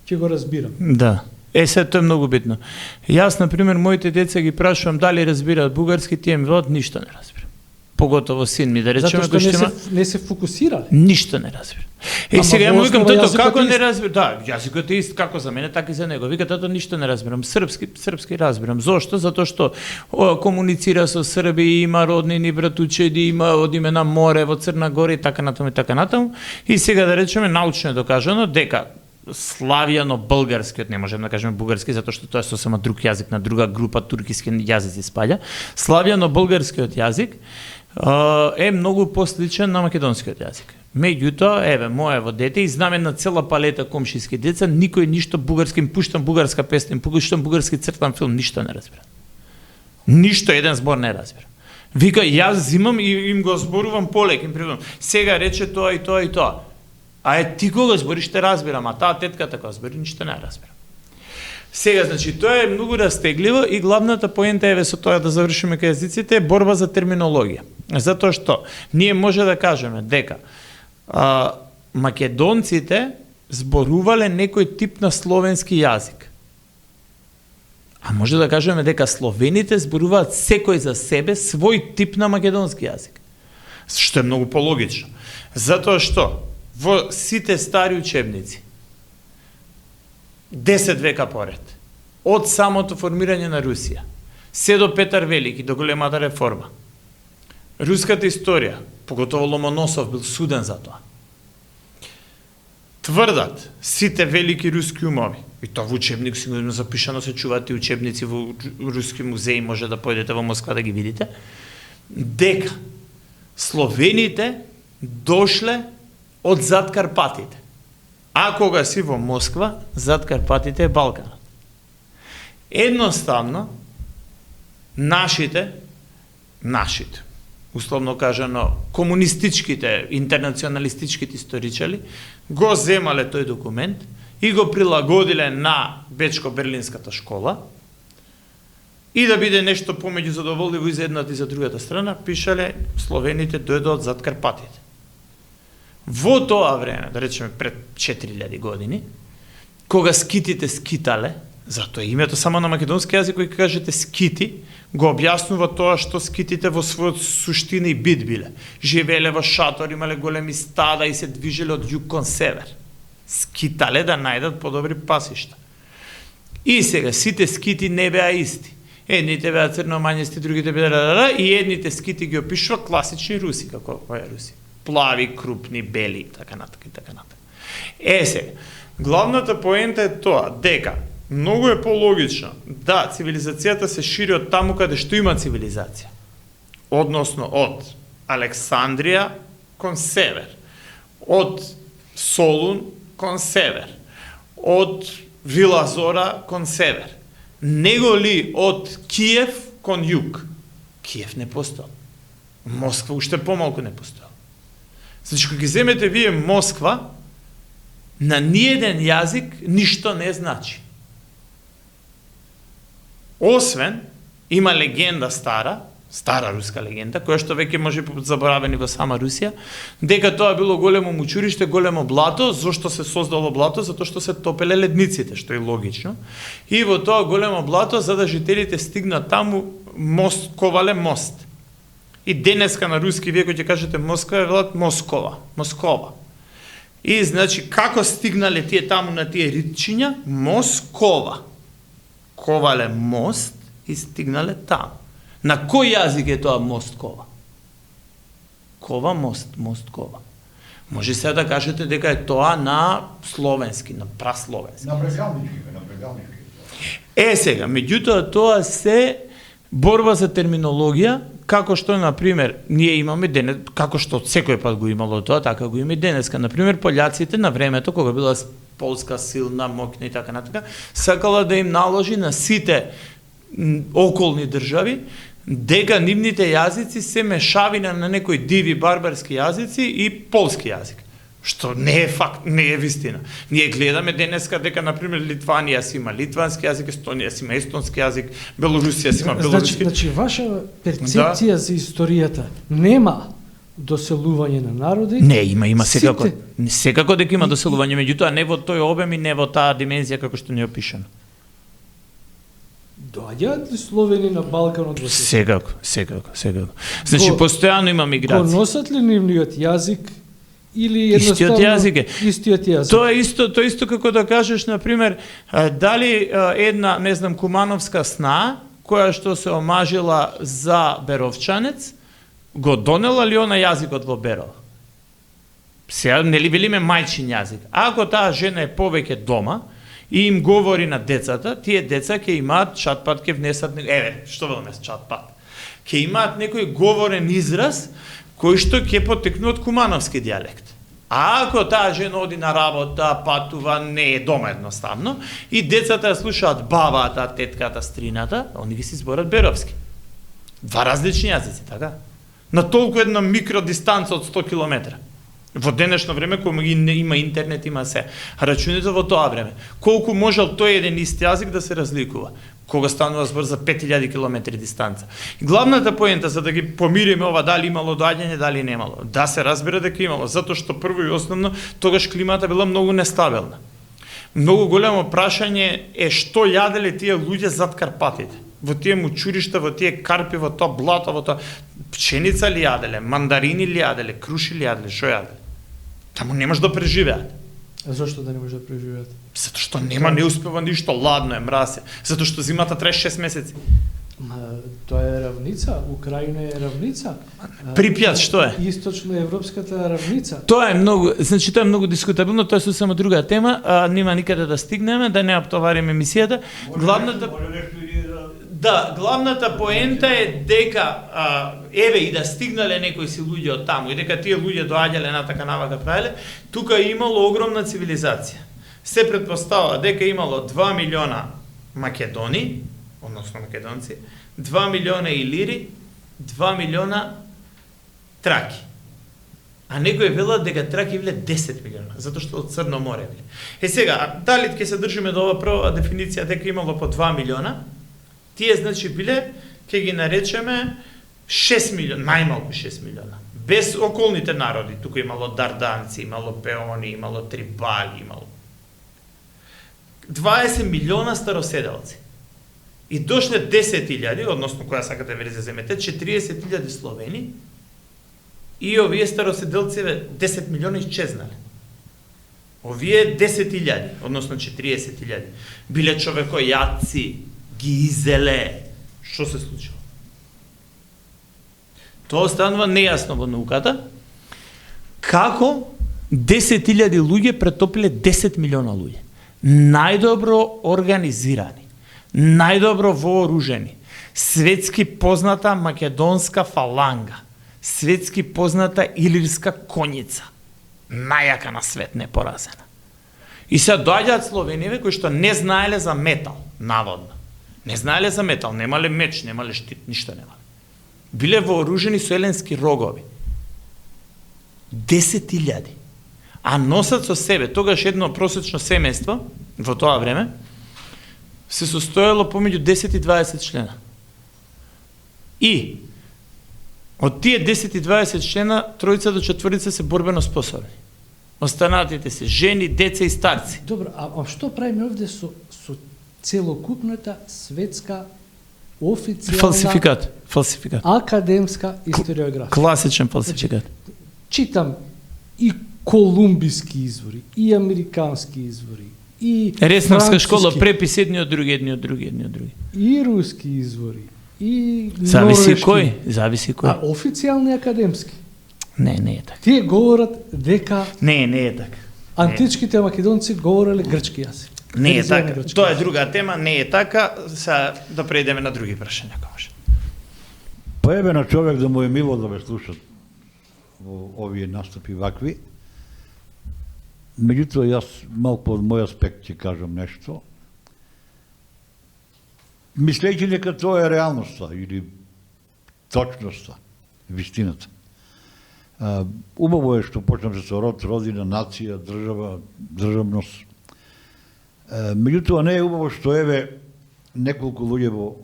ќе го разбираме. Да. Се тоа е многу битно. Јас, например, моите деца ги прашувам дали разбираат бугарски, тие ми велат ништо не разбира. Поготово син ми, да речеме, затоа што не се фокусирале. Ништо не разбира. Сега му викам тато како не разбира? Да, јазикот е ист како за мене, така и за него. Вика тато ништо не разбирам. Српски разбирам. Зошто? Затоа што комуницира со Срби, има роднини, братучеди, има одиме на море во Црна Гора и така натаму. И сега да речеме научно е докажано дека славјано-българскиот, не можем да кажеме бугарски, затоа што тоа е сосема друг јазик на друга група туркиски јазици спаѓа. Славјано-българскиот јазик е многу посличен на македонскиот јазик. Меѓутоа, моево дете, и знаме на цела палета комшиски деца, никој ништо бугарски, им пуштам бугарска песна, им пуштам бугарски цртан филм, ништо не разбира. Ништо, еден збор не разбира. Вика, јас зимам и им го зборувам полек, им прибавам, сега рече тоа и тоа и тоа. Ти кога збориш, те разбирам, а таа тетката кога збори, ништо не разбира. Сега, значи, тоа е многу растегливо и главната поента со тоа да завршиме кај јазиците е борба за терминологија. Затоа што ние може да кажеме дека македонците зборувале некој тип на словенски јазик. А може да кажеме дека словените зборуваат секој за себе свој тип на македонски јазик. Што е многу пологично. Затоа што во сите стари учебници 10 века поред, од самото формирање на Русија, се до Петар Велики, до големата реформа, руската историја, поготово Ломоносов бил суден за тоа, тврдат сите велики руски умови, и тоа во учебник сигурно запишано, се чуваат и учебници во руски музеи, може да појдете во Москва да ги видите, дека словените дошле од зад Карпатите. А кога си во Москва, зад Карпатите е Балканот. Едноставно, нашите, условно кажано, комунистичките, интернационалистичките историчали, го земале тој документ и го прилагодиле на Бечко-Берлинската школа и да биде нешто помеѓу задоволиво и за едната и за другата страна, пишале словените дојдоа од зад Карпатите. Во тоа време, да речеме пред 4000 години, кога скитите скитале, затоа името само на македонски јазик кој кажете скити, го објаснува тоа што скитите во својот суштина и бит биле. Живееле во шатори, имале големи стада и се движеле од југ кон север. Скитале да најдат подобри пасишта. И сега сите скити не беа исти. Едните беа црномањести, другите беа и едните скити ги опишува класични руси, како која руси. Плави, крупни, бели, така натака и така натака. Сега, главната поента е тоа, дека многу е пологично да цивилизацијата се шири од таму каде што има цивилизација. Односно од Александрија кон север, од Солун кон север, од Вила Зора кон север, него ли од Киев кон југ. Киев не постоел. Москва уште помалку не постоел. Значи, кога ги земете вие Москва, на ниеден јазик ништо не значи. Освен, има легенда стара руска легенда, која што веќе може заборавени во сама Русија, дека тоа било големо мучуриште, големо блато. Зошто се создало блато? Затоа што се топеле ледниците, што е логично. И во тоа големо блато, за да жителите стигнат таму, мост, ковале мост. И денеска на руски вие, кој ќе кажете Москва, велат Москова. И, значи, како стигнале тие таму на тие ритчиња? Москова. Ковале мост и стигнале таму. На кој јазик е тоа Мосткова? Кова, мост, кова. Може сега да кажете дека е тоа на словенски, на прасловенски. На прегалнички. Сега, меѓутоа тоа се борба за терминологија, како што, например, ние имаме денес, како што секој пат го имало тоа, така го има и денеска. Например, пољаците на времето, кога била Полска силна, моќна и така натака, сакала да им наложи на сите околни држави дека нивните јазици се мешавина на некои диви барбарски јазици и полски јазик. Што не е факт, не е вистина. Ние гледаме денеска дека, например, Литванија си има литвански јазик, Естонија си има естонски јазик, Белорусија си има белоруски. Значи, ваша перцепција за историјата нема доселување на народи? Не, има секако. Секако дека има доселување, меѓутоа не во тој обем и не во таа димензија како што ни е опишано. Доаѓаат ли словени на Балканот во Секако. Значи, постојано има миграција. Го носат ли нивниот јазик или едноставно истиот јазик? Тоа е исто како да кажеш, например, дали една, не знам, кумановска сна, која што се омажила за Беровчанец, го донела ли она јазикот во Берова? Сега, нели велиме мајчин јазик. Ако таа жена е повеќе дома и им говори на децата, тие деца ќе имаат чатпат, ќе внесат, што веламе чатпат? Ќе имаат некој говорен израз кој што ќе потекне од кумановски дијалект. А ако таа жена оди на работа, патува, не е дома едноставно, и децата ја слушаат бабата, тетката, стрината, они ги си зборат беровски. Два различни јазици, така? На толку една микродистанца од 100 километра. Во денешно време, кога има интернет, има се. Рачунете во тоа време. Колку можел тој еден ист јазик да се разликува, кога станува збор за 5000 километри дистанца. Главната поента, за да ги помириме ова, дали имало доаѓање, дали немало, да се разбере дека имало, затоа што прво и основно, тогаш климата била многу нестабилна. Многу големо прашање е што јаделе тие луѓе зад Карпатите. Во тие мучуришта, во тие карпи, во тоа блато, во тоа пченица ли јаделе, мандарини ли јаделе, круши ли јаделе, што јаделе? Таму не може да преживеат. А зошто да не може да преживеат? Затоа што нема, не успева ништо, ладно е, мразе. Затоа што зимата трае 6 месеци. Тоа е равница, Украина е равница. Припјат што е? Источноевропската равница. Тоа е многу, значи тоа е многу дискутабилно, тоа е сосема друга тема, нема никаде да стигнеме, да не оптовариме емисијата. Главната поента е дека еве и да стигнале некои си луѓе од таму и дека тие луѓе доаѓале на така навака правеле, тука имало огромна цивилизација. Се претпоставува дека имало 2 милиона македони, односно македонци, 2 милиона илири, 2 милиона траки. А некои велат дека траки биле 10 милиона, затоа што од Црно море биле. Сега, дали ќе се држиме до ова прва дефиниција дека имало по 2 милиона, тие значи биле, ќе ги наречеме 6 милиона, најмалку 6 милиона. Без околните народи, тука имало дарданци, имало пеони, имало трибали, имало 20 милиона староседалци. И дошле 10.000, односно која сакате верзија земете, 40.000 словени, и овие староседелци 10 милиона исчезнале. Овие 10.000, односно 40.000, биле човекојаци, ги изеле. Што се случило? Тоа останува нејасно во науката. Како 10.000 луѓе претопиле 10 милиона луѓе? Најдобро организирани, најдобро вооружени, светски позната македонска фаланга, светски позната илирска коњица, најака на свет, непоразена. И се доаѓаат словениве кои што не знаеле за метал, наводно. Не знаеле за метал, немале меч, немале штит, ништо немале. Биле вооружени со еленски рогови. 10.000. А носат со себе, тогаш едно просечно семејство, во тоа време, се состоело помеѓу 10 и 20 члена. И од тие 10 и 20 члена, тројца до четворица се борбено способни. Останатите се жени, деца и старци. Добро, а што правиме овде со целокупната светска официјална фалсификат. Академска историографија? Класичен фалсификат. Читам и колумбиски извори, и американски извори, и Ресновска школа, препис едни од други. И руски извори, и Зависи норвешки. Зависи кој. А официјални академски? Не е така. Тие говорат дека Не е така. античките македонци говореле грчки јазик. Не е така. Тоа е друга тема, не е така. Сега да преидеме на други прашања, ако може. Па еве на човек да му е мило да ме слушат во овие настапи вакви. Меѓутоа, јас малку од мој аспект ќе кажам нешто. Мислејќи дека тоа е реалноста или точноста, вистината. Убаво е што почнам со род, родина, нација, држава, државност. Меѓутоа, не е убаво што еве неколку луѓе во,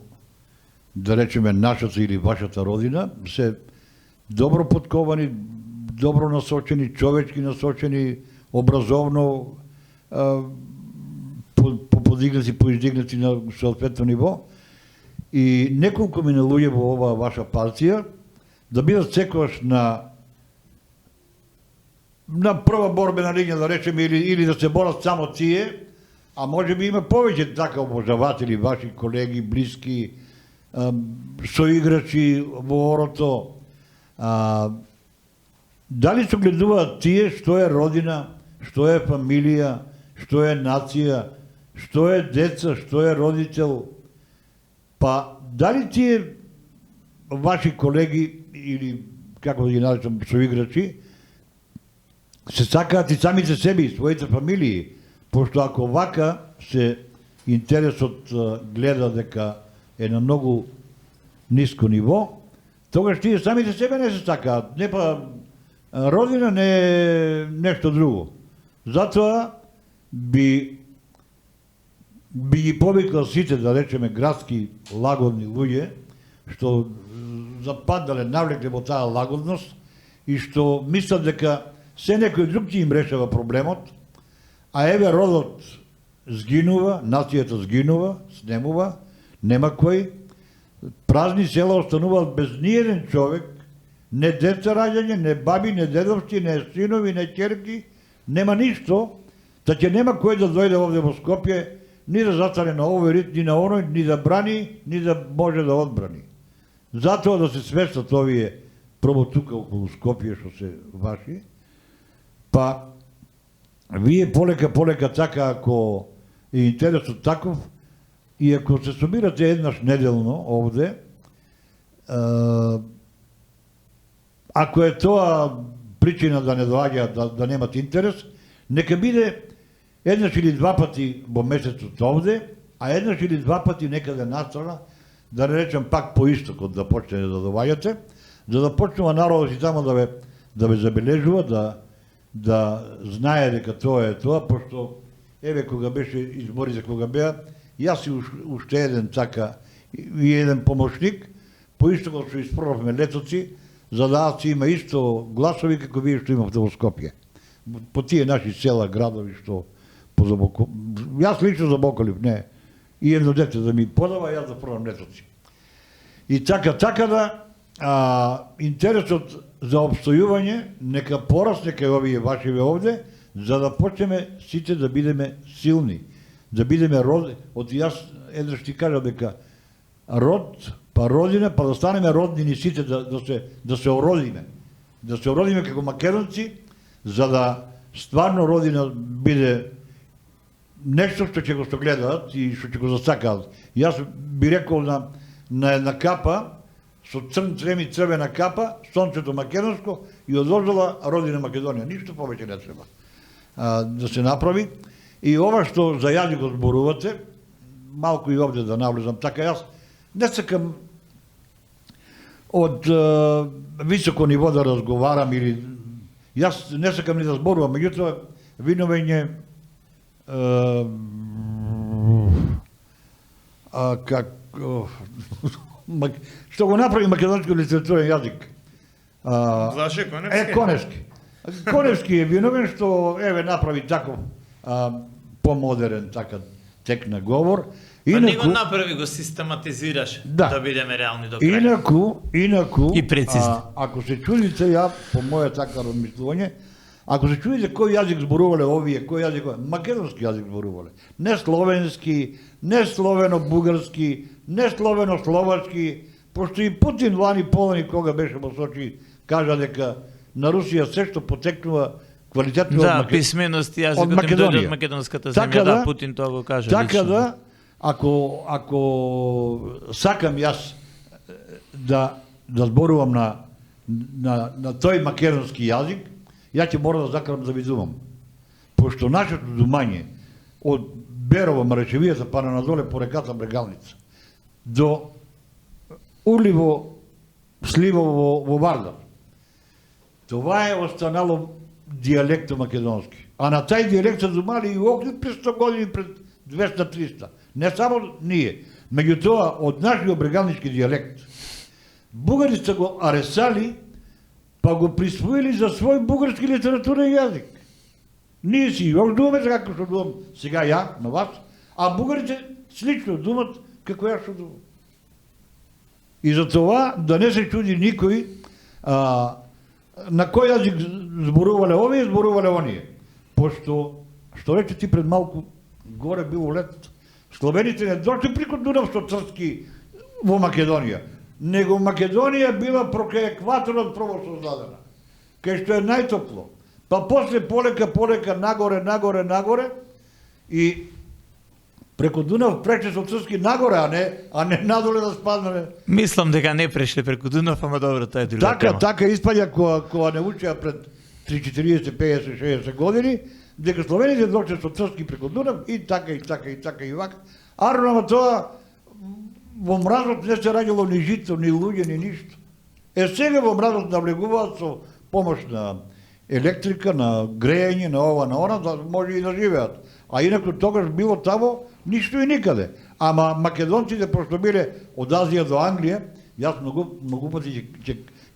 да речеме, нашата или вашата родина, се добро подковани, добро насочени, човечки насочени, образовно поиздигнати на соодветно ниво, и неколку мина луѓе во оваа ваша партија да бидат секогаш на прва борбена линија, да речеме, или да се борат само тие, а може би има повеќе така обожаватели, ваши колеги, блиски, соиграчи во орото. Дали се гледуваат тие што е родина, што е фамилија, што е нација, што е деца, што е родител? Па дали тие ваши колеги или како да ги наречам соиграчи се сакаат и самите себе и своите фамилии, пошто ако вака се интересот гледа дека е на многу ниско ниво, тогаш тие самите себе не се сакаат, не па Родина не е нешто друго. Затоа би ги повикал сите, да речеме, градски лагодни луѓе, што западнале, навлекле во таа лагодност и што мислат дека се некој друг ќе им решава проблемот, а еве родот згинува, нацијата згинува, снемува, нема кој, празни села остануваат без ниеден човек, не деца раѓање, не баби, не дедовци, не синови, не ќерки, нема ништо, така нема кој да дојде овде во Скопје, ни да застане на овој рит, ни на оној, ни да брани, ни да може да одбрани. Затоа да се свестат овие, прво тука околу Скопје што се ваши, па вие полека така, ако е интересот таков, и ако се собирате еднаш неделно овде, ако е тоа причина да не доаѓаат, да немат интерес, нека биде еднаш или два пати во месецот овде, а еднаш или два пати некаде настрана, да не речем пак по истокот да почне да доаѓате, за да почнува народот и тамо да ве забележува, да знае дека тоа е тоа, пошто еве кога беше изборите, кога беа, јас и уште еден така и еден помошник, по истокот што испробавме летоци, за да аз има исто гласови како вие што имавте во Скопје. По тие наши села, градови што јас лично забоколив, не. И едно дете да ми подава, јас да пробам летоци. И така да, интересот за обстојување нека порасне кај овие вашиве овде, за да почнеме сите да бидеме силни, да бидеме род, од јас еднаш ти кажа дека род, па родина, па да станеме роднини сите, да се ородиме. Да се ородиме како македонци, за да стварно родина биде нешто што ќе го гледаат и што ќе го засакаат. Јас би рекол на една капа, со црвена капа, сонцето македонско и одложила родина Македонија. Ништо повеќе не треба да се направи. И ова што за јазикот зборувате, малку и овде да навлезам, така јас не сакам од високо ниво да разговарам или јас не сакам ни да зборувам, меѓутоа виновење што го направи македонски литературен јазик. Глаше Коневски? Коневски. Коневски е виновен што еве направи таков помодерен така тек на говор. Па не го направи, го систематизираш, да бидеме реални до крај. Инаку, и прецизни. Ако се чудите, ја по моја така размислување, ако се чудите кој јазик зборувале овие, кој јазик, македонски јазик зборувале. Не словенски, не словено-бугарски, не словено-словачки, пошто и Путин вани полани кога беше во Сочи, кажа дека на Русија се што потекнува квалитетно од писменост јазикот им дојде од македонската земја, да, Путин тоа го кажа. Така да, ако сакам јас да зборувам на тој македонски јазик, ја ќе мора да закарам да видувам. Пошто нашето думање од Берово, Маречевијата, па на надоле по реката Брегалница, до Уливо, Сливово во Вардар, това е останало дијалектот македонски. А на тај дијалект се думали и Охрид пред 100 години, пред 200-300. Не само ние. Меѓутоа, од нашиот брегалнички дијалект, бугарите го аресали, па го присвоили за свој бугарски литературен јазик. Ние си још думаме како што думам сега ја, на вас, а бугарите слично думат како ја што думам. И за това да не се чуди никој на кој јазик зборувале овие, зборувале оние. Пошто, што рече ти пред малку, горе било лет, словените не дошли прико Дунавско црски во Македонија, него Македонија била проке екваторот прво создадена, кај што е најтопло. Па после полека нагоре и преку Дунав прече со црски нагоре, а не надоле да спаднале. Мислам дека не прешле преку Дунав, ама добро, тоа е друга тема. Така испаѓа кога не учеа пред 30, 40, 50, 60 години, дека словените дојде со црски преку Дунав и така и вака. Арно тоа во мразот не се раѓало ни жито, ни луѓе, ни ништо. Сега во мразот навлегуваат со помош на електрика, на грејење, на ова, на она, да може и да живеат. А инаку тогаш било тамо ништо и никаде. Ама македонците, пошто биле од Азија до Англија, јас многу пати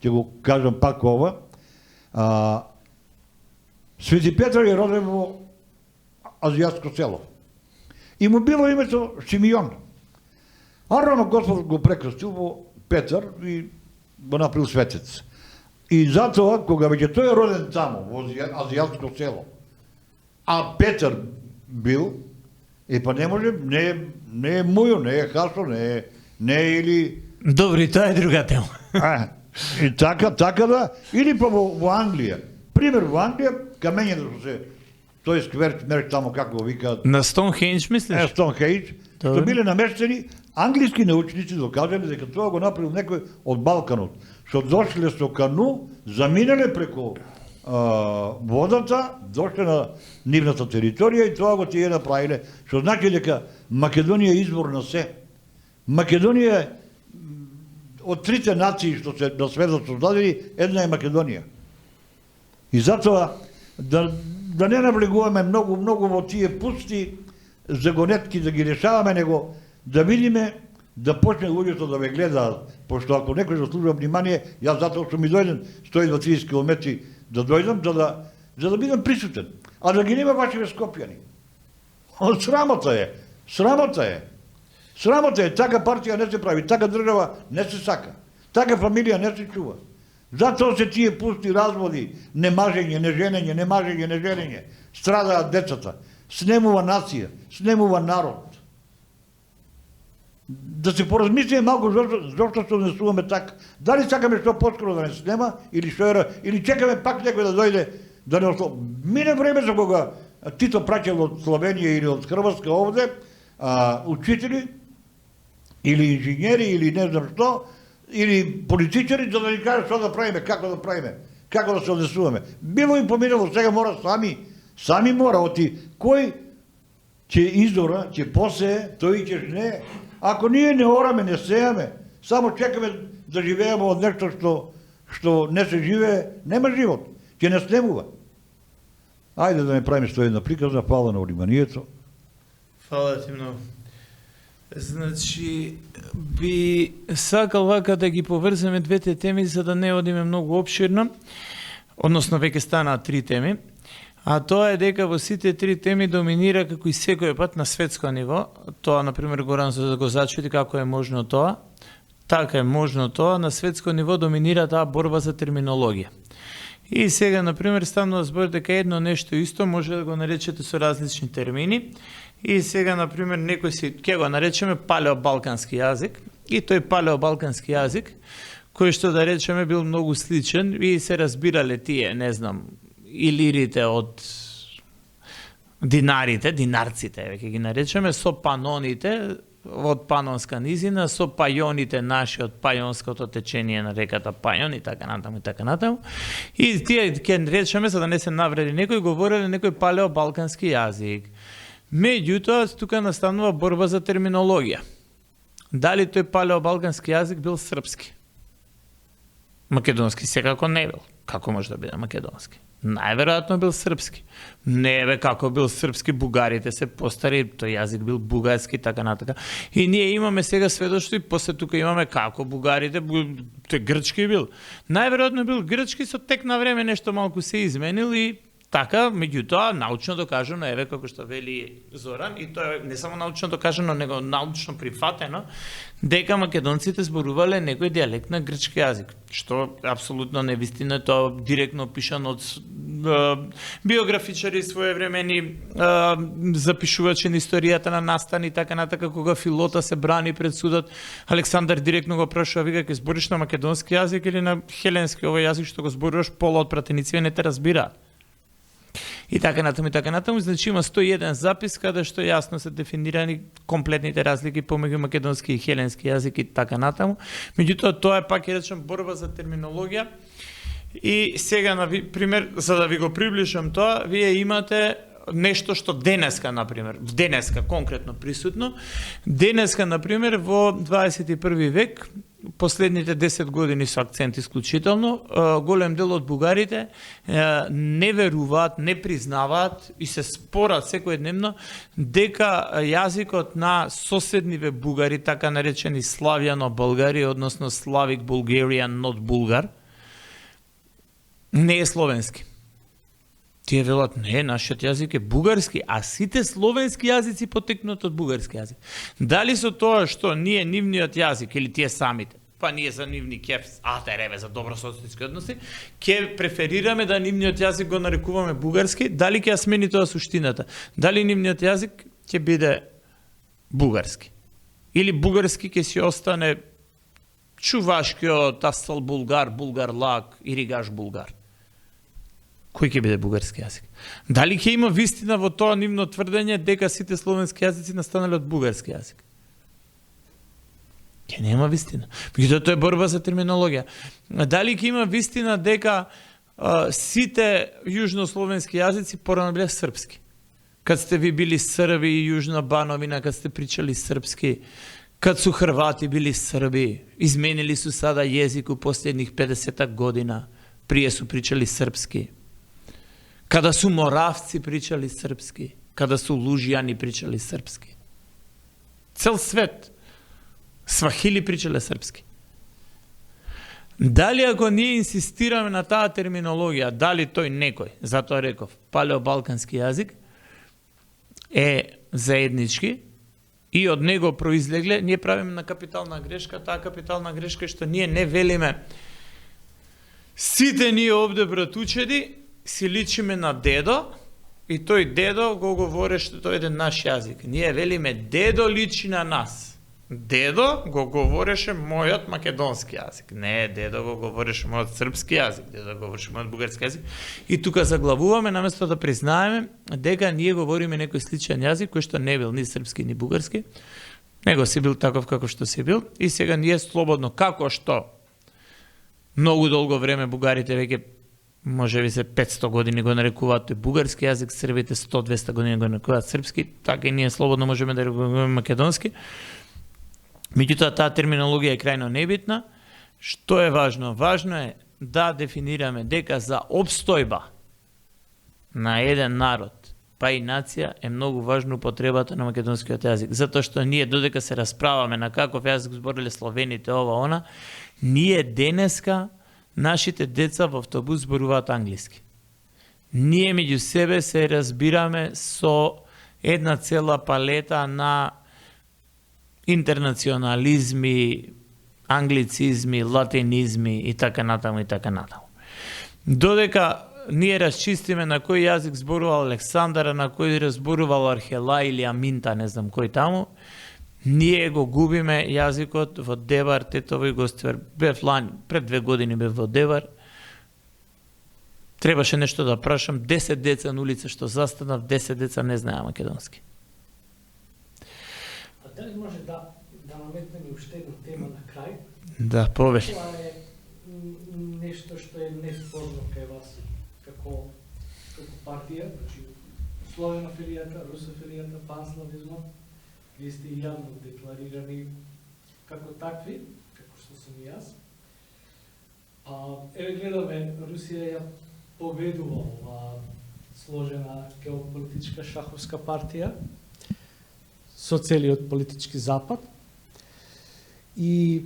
ќе го кажам пак ова, Свети Петар е роден во азијатско село. И му било името Симеон. А рано Господ го прекрстил во Петар и го направил светец. И затоа, кога веќе тој е роден тамо, во азијатско село, а Петар бил, па не може, не е Мујо, не е Хасо, не е или... Добри, тоа е друга тема. И така да, или па во Англија. Пример, во Англија, камењето што се, тој сквер, тамо како го викаат... На Стоунхендж, мислиш? Стоунхендж, што биле намештени, англиски научници докажале дека тоа го направил некој од Балканот, што дошле со кану, заминале преку водата, дошле на нивната територија и тоа го тие направиле, што значи дека Македонија е извор на се. Македонија од трите нации што се на светот создадени, една е Македонија. И затоа да не навлегуваме многу во тие пусти загонетки да ги решаваме, него да видиме, да почне луѓето да ве гледаат, пошто ако некој заслужува внимание, јас затоа што ми дојден 120 километри да дојдам, за да бидам присутен. А да ги нема вашите скопјани. Срамота е. Срамота е, така партија не се прави, така држава не се сака, така фамилија не се чува. Затоа се тие пусти разводи, немажење, неженење, неженење, страдаат децата, снемува нација, снемува народ. Да се поразмислиме малку зошто се однесуваме така. Дали сакаме што поскоро да не снема, или што е, или чекаме пак некој да дојде, да не осло... Мине време за кога Тито праќал од Словенија или од Хрватска овде, учители, или инженери, или не знам што, или политичари, за да ни кажат што да правиме, како да се однесуваме. Било им поминало, сега мора сами мора, оти кој ќе изора, ќе посее, тој ќе жне. Ако ние не ораме, не сејаме, само чекаме да живееме од нешто што не се живее, нема живот, ќе не снемува. Ајде да не правиме што една приказна, фала на вниманието. Фала ти многу. Значи, би сакал вака да ги поврземе двете теми за да не одиме многу опширно, односно веќе станаа 3 теми, а тоа е дека во сите 3 теми доминира како и секој пат на светско ниво. Тоа, например, Горан за да го зачути како е можно тоа. Така е можно тоа, на светско ниво доминира таа борба за терминологија. И сега, например, станува збор дека едно нешто исто може да го наречете со различни термини. И сега, например, некој си, ќе го наречеме палеобалкански јазик, и тој палеобалкански јазик, кој што да речеме бил многу сличен, и се разбирале тие, не знам, илирите од динарците, ќе ги наречеме, со паноните од Панонска низина, со пајоните наши од пајонското течение на реката Пајон и така натаму. И тие ќе речеме, за да не се навреди некој, говореле некој палеобалкански јазик. Меѓутоа, тука настанува борба за терминологија. Дали тој палеобалкански јазик бил српски? Македонски секако не бил. Како може да биде македонски? Најверојатно бил српски. Не бе, како бил српски, бугарите се постари, тој јазик бил бугарски, така натака. И ние имаме сега сведоштво и после тука имаме како бугарите, тој грчки бил. Најверојатно бил грчки, со тек на време нешто малку се изменил и така, меѓутоа, научно докажано, еве како што вели Зоран, и тоа не само научно докажано, него научно прифатено, дека македонците зборувале некој дијалект на грчки јазик, што апсолутно невистина, тоа директно пишано од биографичари своевремени, запишувачи на историјата на настан и така натака, кога Филота се брани пред судот, Александар директно го прашува, вика, ќе збориш на македонски јазик или на хеленски овој јазик што го зборуваш, пола од пратеници не те разбираат. И така натаму, значи има 101 запис каде што јасно се дефинирани комплетните разлики помеѓу македонски и хеленски јазик и така натаму. Меѓутоа тоа е пак речем борба за терминологија. И сега на пример за да ви го приближам тоа, вие имате нешто што денеска конкретно присутно. Денеска например во 21 век последните 10 години со акцент исклучително, голем дел од бугарите не веруваат, не признаваат и се спорат секојдневно дека јазикот на соседниве бугари, така наречени славјано-българи, односно Slavic Bulgarian, not Bulgar, не е словенски. Тие велат, не, нашиот јазик е бугарски, а сите словенски јазици потекнат од бугарски јазик. Дали со тоа што ние нивниот јазик или тие самите, па ние за нивни за добрососедски односи, ќе преферираме да нивниот јазик го нарекуваме бугарски, дали ќе ја смени тоа суштината? Дали нивниот јазик ќе биде бугарски? Или бугарски ќе си остане чувашкиот Астал Булгар, Булгарлак, Иригаш Булгар? Кој ќе биде бугарски јазик? Дали ќе има вистина во тоа нивно тврдење дека сите словенски јазици настанале од бугарски јазик? Ќе нема вистина. Меѓутоа тоа е борба за терминологија. Дали ќе има вистина дека сите јужнословенски јазици порано биле српски? Кад сте ви били Срби и Јужна Бановина, кад сте причали српски, кад су Хрвати били Срби, изменили су сада језик у последних 50 година, прие су причали српски. Када су моравци причали српски, када су лужјани причали српски. Цел свет, свахили причале српски. Дали ако ние инсистираме на таа терминологија, дали тој некој, затоа реков, палеобалкански јазик, е заеднички и од него произлегле, ние правиме на капитална грешка, таа капитална грешка е што ние не велиме сите ние овде братучеди си личиме на дедо и тој дедо го говореше тој еден наш јазик. Ние велиме дедо личи на нас. Дедо го говореше мојот македонски јазик. Не, дедо го говореше мојот српски јазик, дедо го говореше мојот бугарски јазик. И тука заглавуваме наместо да признаеме дека ние говориме некој сличен јазик кој што не бил ни српски ни бугарски, него си бил таков како што си бил и сега ние слободно како што многу долго време бугарите веќе може би се 500 години го нарекуваат тој бугарски јазик, србите 100-200 години го нарекуваат српски, така и ние слободно можеме да рекуваме македонски. Меѓутоа таа терминологија е крајно небитна. Што е важно? Важно е да дефинираме дека за обстојба на еден народ, па и нација, е многу важно употребата на македонскиот јазик. Затоа што ние додека се расправаме на каков јазик збореле словените, ова, она, ние денеска нашите деца во автобус зборуваат англиски. Ние меѓу себе се разбираме со една цела палета на интернационализми, англицизми, латинизми и така натаму и така натаму. Додека ние расчистиме на кој јазик зборувал Александар, на кој разборувал Архела или Аминта, не знам кој таму, ние го губиме јазикот во Девар, Тетово и Гоствер. Бев лани, пред 2 години бев во Девар. Требаше нешто да прашам, 10 деца на улица што застанав, 10 деца не знаеа македонски. А дали може да наметнеме уште една тема на крај? Да, повели. Тоа е нешто што е неспорно кај вас, како партија, значи словенофилијата, русофилијата, панславизмот, вие сте јавно декларирани како такви, како што сум и јас. Еве гледаме, Русија ја победува ова сложена геополитичка шаховска партија со целиот политички запад. И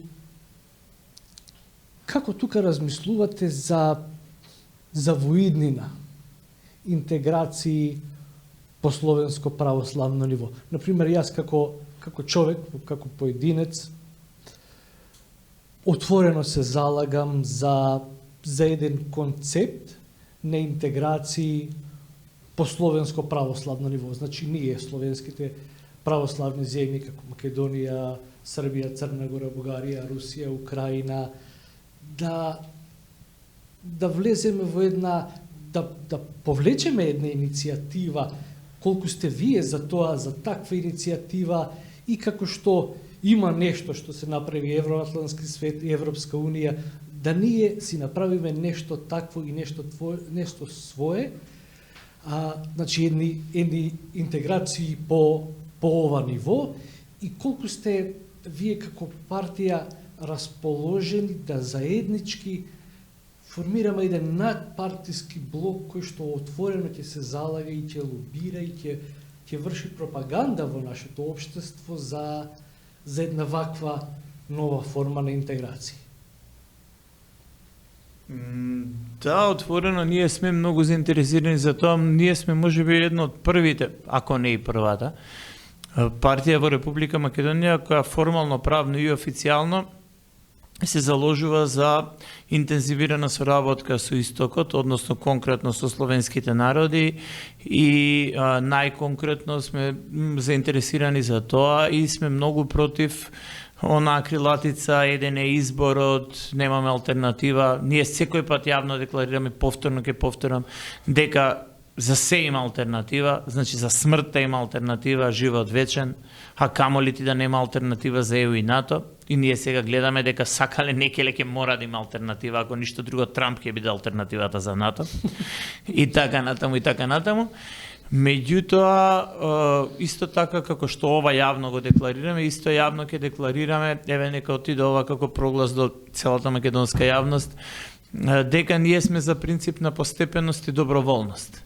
како тука размислувате за воиднина, интеграции по словенско православно ниво? Например, јас како човек, како поединец, отворено се залагам за еден концепт на интеграции по словенско православно ниво. Значи, ние, словенските православни земји, како Македонија, Србија, Црна Гора, Бугарија, Русија, Украина, да влеземе во една, да повлечеме една иницијатива, колку сте вие за тоа, за таква иницијатива, и како што има нешто што се направи Евроатлантски свет и Европска унија, да ние си направиме нешто такво и нешто свое, значи едни интеграции по ова ниво, и колку сте вие како партија расположени да заеднички формираме еден надпартиски блок кој што отворено ќе се залага и ќе лобира и ќе врши пропаганда во нашето општество за една ваква нова форма на интеграција. Да, отворено, ние сме многу заинтересирани за тоа, ние сме можеби едно од првите, ако не и првата, партија во Република Македонија која формално, правно и официјално се заложува за интензивирана соработка со Истокот, односно конкретно со словенските народи и најконкретно сме заинтересирани за тоа и сме многу против онаа крилатица, еден е изборот, немаме алтернатива. Ние секој пат јавно декларираме, повторно ќе повторам, дека за се има алтернатива, значи за смртта има алтернатива, живот вечен, а камоли ти да нема алтернатива за ЕУ и НАТО. И ние сега гледаме дека сакале некеле ќе мора да има алтернатива, ако ништо друго Трамп ќе биде алтернативата за НАТО. И така натаму, и така натаму. Меѓутоа, исто така како што ова јавно го декларираме, исто јавно ќе декларираме, еве нека отиде ова како проглас до целата македонска јавност, дека ние сме за принцип на постепеност и доброволност.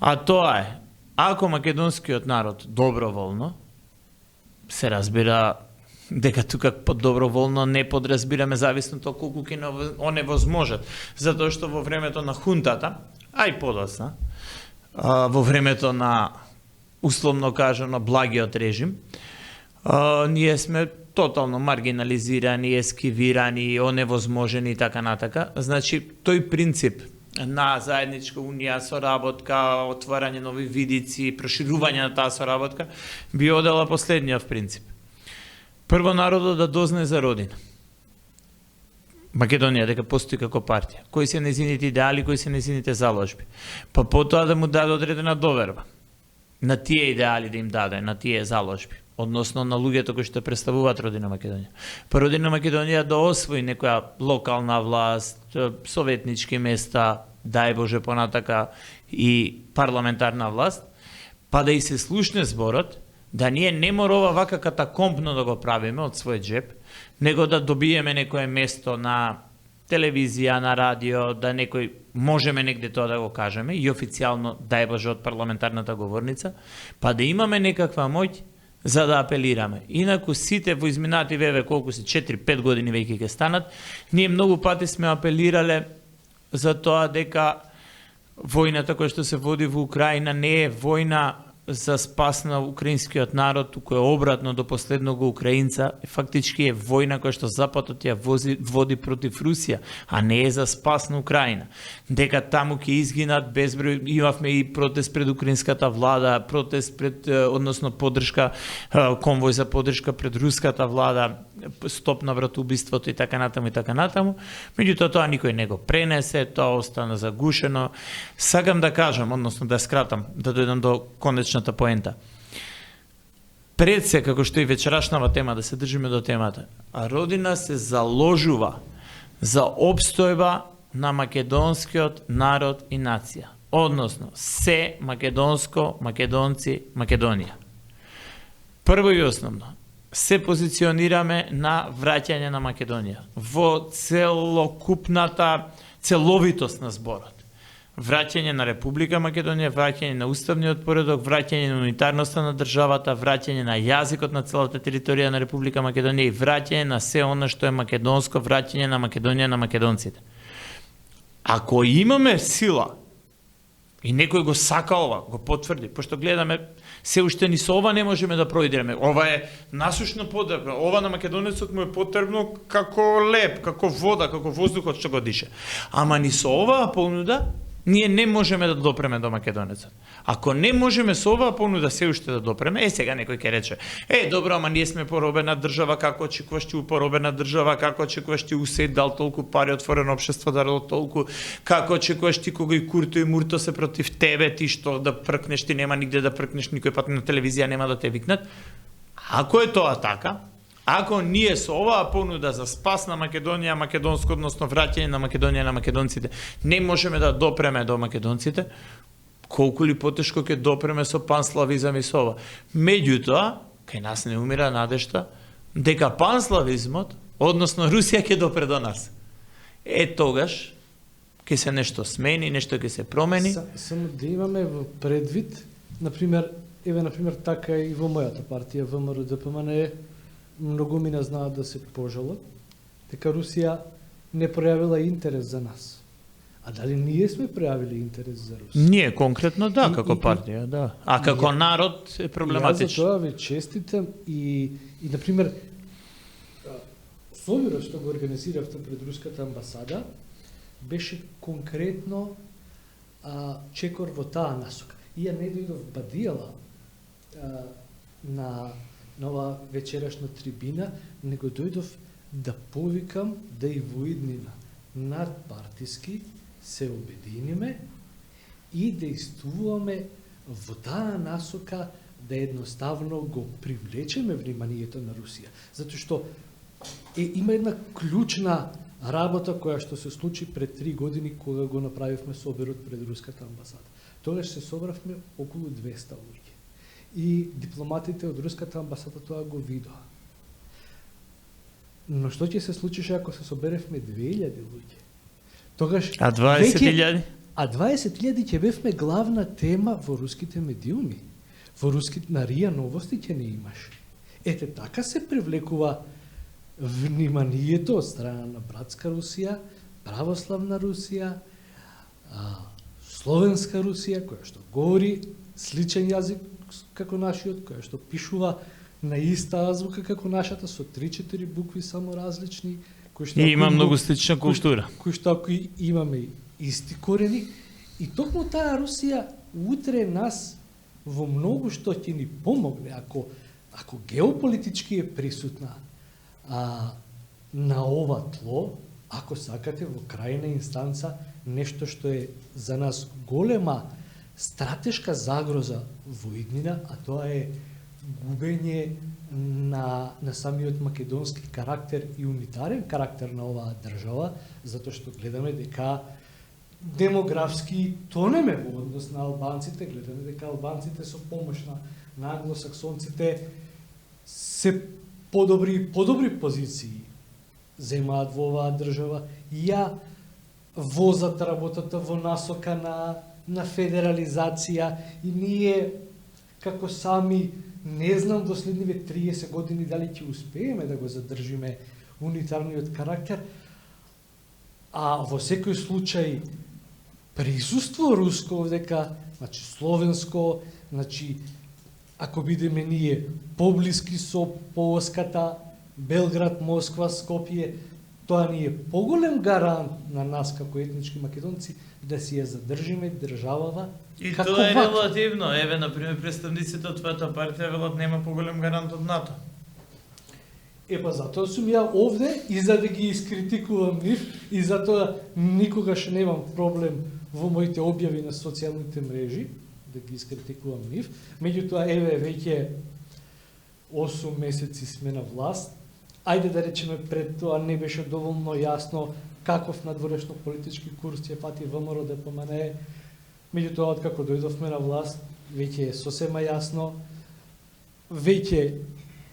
А тоа е, ако македонскиот народ доброволно, се разбира дека тука под доброволно не подразбираме зависно тоа колку ќе оневозможат, затоа што во времето на хунтата, а и подоцна, во времето на, условно кажано, благиот режим, ние сме тотално маргинализирани, ескивирани, оневозможени и така натака. Значи, тој принцип на заедничка унија, соработка, отварање нови видици, проширување на таа соработка, би одела последниот принцип. Прво народот да дознае за родина. Македонија дека постои како партија, кои се незините идеали, кои се незините заложби. Па потоа да му даде одредена доверба на тие идеали да им даде, на тие заложби, односно на луѓето кои што представуваат родина Македонија. Па родина Македонија да освои некоја локална власт, советнички места, дај Боже понатака и парламентарна власт, па да и се слушне зборот, да ние не морава вака катакомбно да го правиме од свој джеп, него да добиеме некое место на телевизија, на радио, да некој можеме негде тоа да го кажеме и официјално дај Боже од парламентарната говорница, па да имаме некаква моќ за да апелираме. Инаку сите во изминати веве колку се 4-5 години веќе ќе станат, ние многу пати сме апелирале за тоа дека војната која што се води во Украина не е војна за спас на украинскиот народ, туку е обратно до последного украинца, фактички е војна која што Западот ја води против Русија, а не е за спас на Украина. Дека таму ќе изгинат безброј, имавме и протест пред украинската влада, протест пред, односно поддршка, конвој за поддршка пред руската влада, стоп на вратоубиството и така натаму и така натаму. Меѓутоа тоа никој не го пренесе, тоа остана загушено. Сакам да кажам, односно да скратам, да дојдам до конечната поента. Пред се, како што и вечерашнава тема, да се држиме до темата, а родина се заложува за обстојба на македонскиот народ и нација. Односно, се македонско, македонци, Македонија. Прво и основно, се позиционираме на враќање на Македонија во целовитост на зборот. Враќање на Република Македонија, враќање на уставниот поредок, враќање на унитарноста на државата, враќање на јазикот на целата територија на Република Македонија и враќање на се она што е македонско, враќање на Македонија на македонците. Ако имаме сила и некој го сака ова, го потврди, пошто гледаме, се уште ни со ова не можеме да проидеме. Ова е насушно потребно. Ова на македонецот му е потребно како леп, како вода, како воздухот што го дише. Ама ни со оваа понуда, ние не можеме да допреме до македонецот. Ако не можеме со оваа понуда се уште да допреме, сега некој ќе рече, добро, ама ние сме поробена држава, како очекуваш ти поробена држава, како очекуваш ти УСЕИД дал толку пари, отворено општество дало толку, како очекуваш ти кога и Курто и Мурто се против тебе, ти што да пркнеш, ти нема нигде да пркнеш, никој пат на телевизија нема да те викнат. Ако е тоа така, ако ние со оваа понуда за спас на Македонија, македонско, односно враќање на Македонија на македонците, не можеме да допреме до македонците, колку ли потешко ќе допреме со панславизам и со ова. Меѓутоа, кај нас не умира надежта дека панславизмот Односно, Русија ќе допре до нас. Тогаш, ќе се нешто смени, нешто ќе се промени. Само да имаме во предвид, например, така и во мојата партија, ВМРО ДПМН, многумина знаат да се пожалат, дека Русија не пројавила интерес за нас. А дали ние сме пројавили интерес за Русија? Ние конкретно да, како партија, да. А како народ е проблематично. Јас за тоа ве честитам и например, собирот што го организиравте пред Руската амбасада беше конкретно чекор во таа насока. И ја не дојдов бадијала на ова вечерашна трибина, него дојдов да повикам да и во иднина надпартиски се обединиме и действуваме во таа насока да едноставно го привлечеме вниманието на Русија. Затоа што има една клучна работа која што се случи пред 3 години кога го направивме соборот пред Руската амбасада. Тогаш се собравме околу 200 луѓе. И дипломатите од Руската амбасада тоа го видоа. Но што ќе се случише ако се соберевме 2000 луѓе? Тогаш А 20.000? А 20.000 ќе бевме главна тема во руските медиуми. Во руските на РИА новости ќе не имаш. Така се привлекува вниманието од страна на братска Русија, православна Русија, словенска Русија, која што говори сличен јазик како нашиот, која што пишува на иста азбука како нашата, со 3-4 букви само различни, и има многу слична култура. Кои што ако имаме исти корени, и токму таа Русија утре нас во многу што ќе ни помогне, ако геополитички е присутна на ова тло, ако сакате во крајна инстанца, нешто што е за нас голема стратешка загроза во иднина, а тоа е губење на самиот македонски карактер и унитарен карактер на оваа држава, затоа што гледаме дека демографски тонеме во однос на албанците, гледаме дека албанците со помош на англосаксонците се подобри позиции земаат во оваа држава, ја возат работата во насока на федерализација и ние како сами не знам во следниве 30 години дали ќе успееме да го задржиме унитарниот карактер, а во секој случај присуство руско овдека, значи словенско, значи ако бидеме ние поблиски со полската Белград, Москва, Скопје, тоа ни е поголем гарант на нас како етнички македонци да си ја задржиме државава. И тоа е релативно. Еве, например, представниците од твојата партија велат нема поголем гарант од НАТО. Затоа сум ја овде и за да ги искритикувам нив и затоа никогаш немам проблем во моите објави на социјалните мрежи да ги искритикувам нив. Меѓутоа, веќе 8 месеци сме на власт. Ајде да речеме пред тоа не беше доволно јасно каков надворешно политички курс ќе фати ВМРО ДПМН. Меѓутоа, откако дојдовме на власт, веќе е сосема јасно. Веќе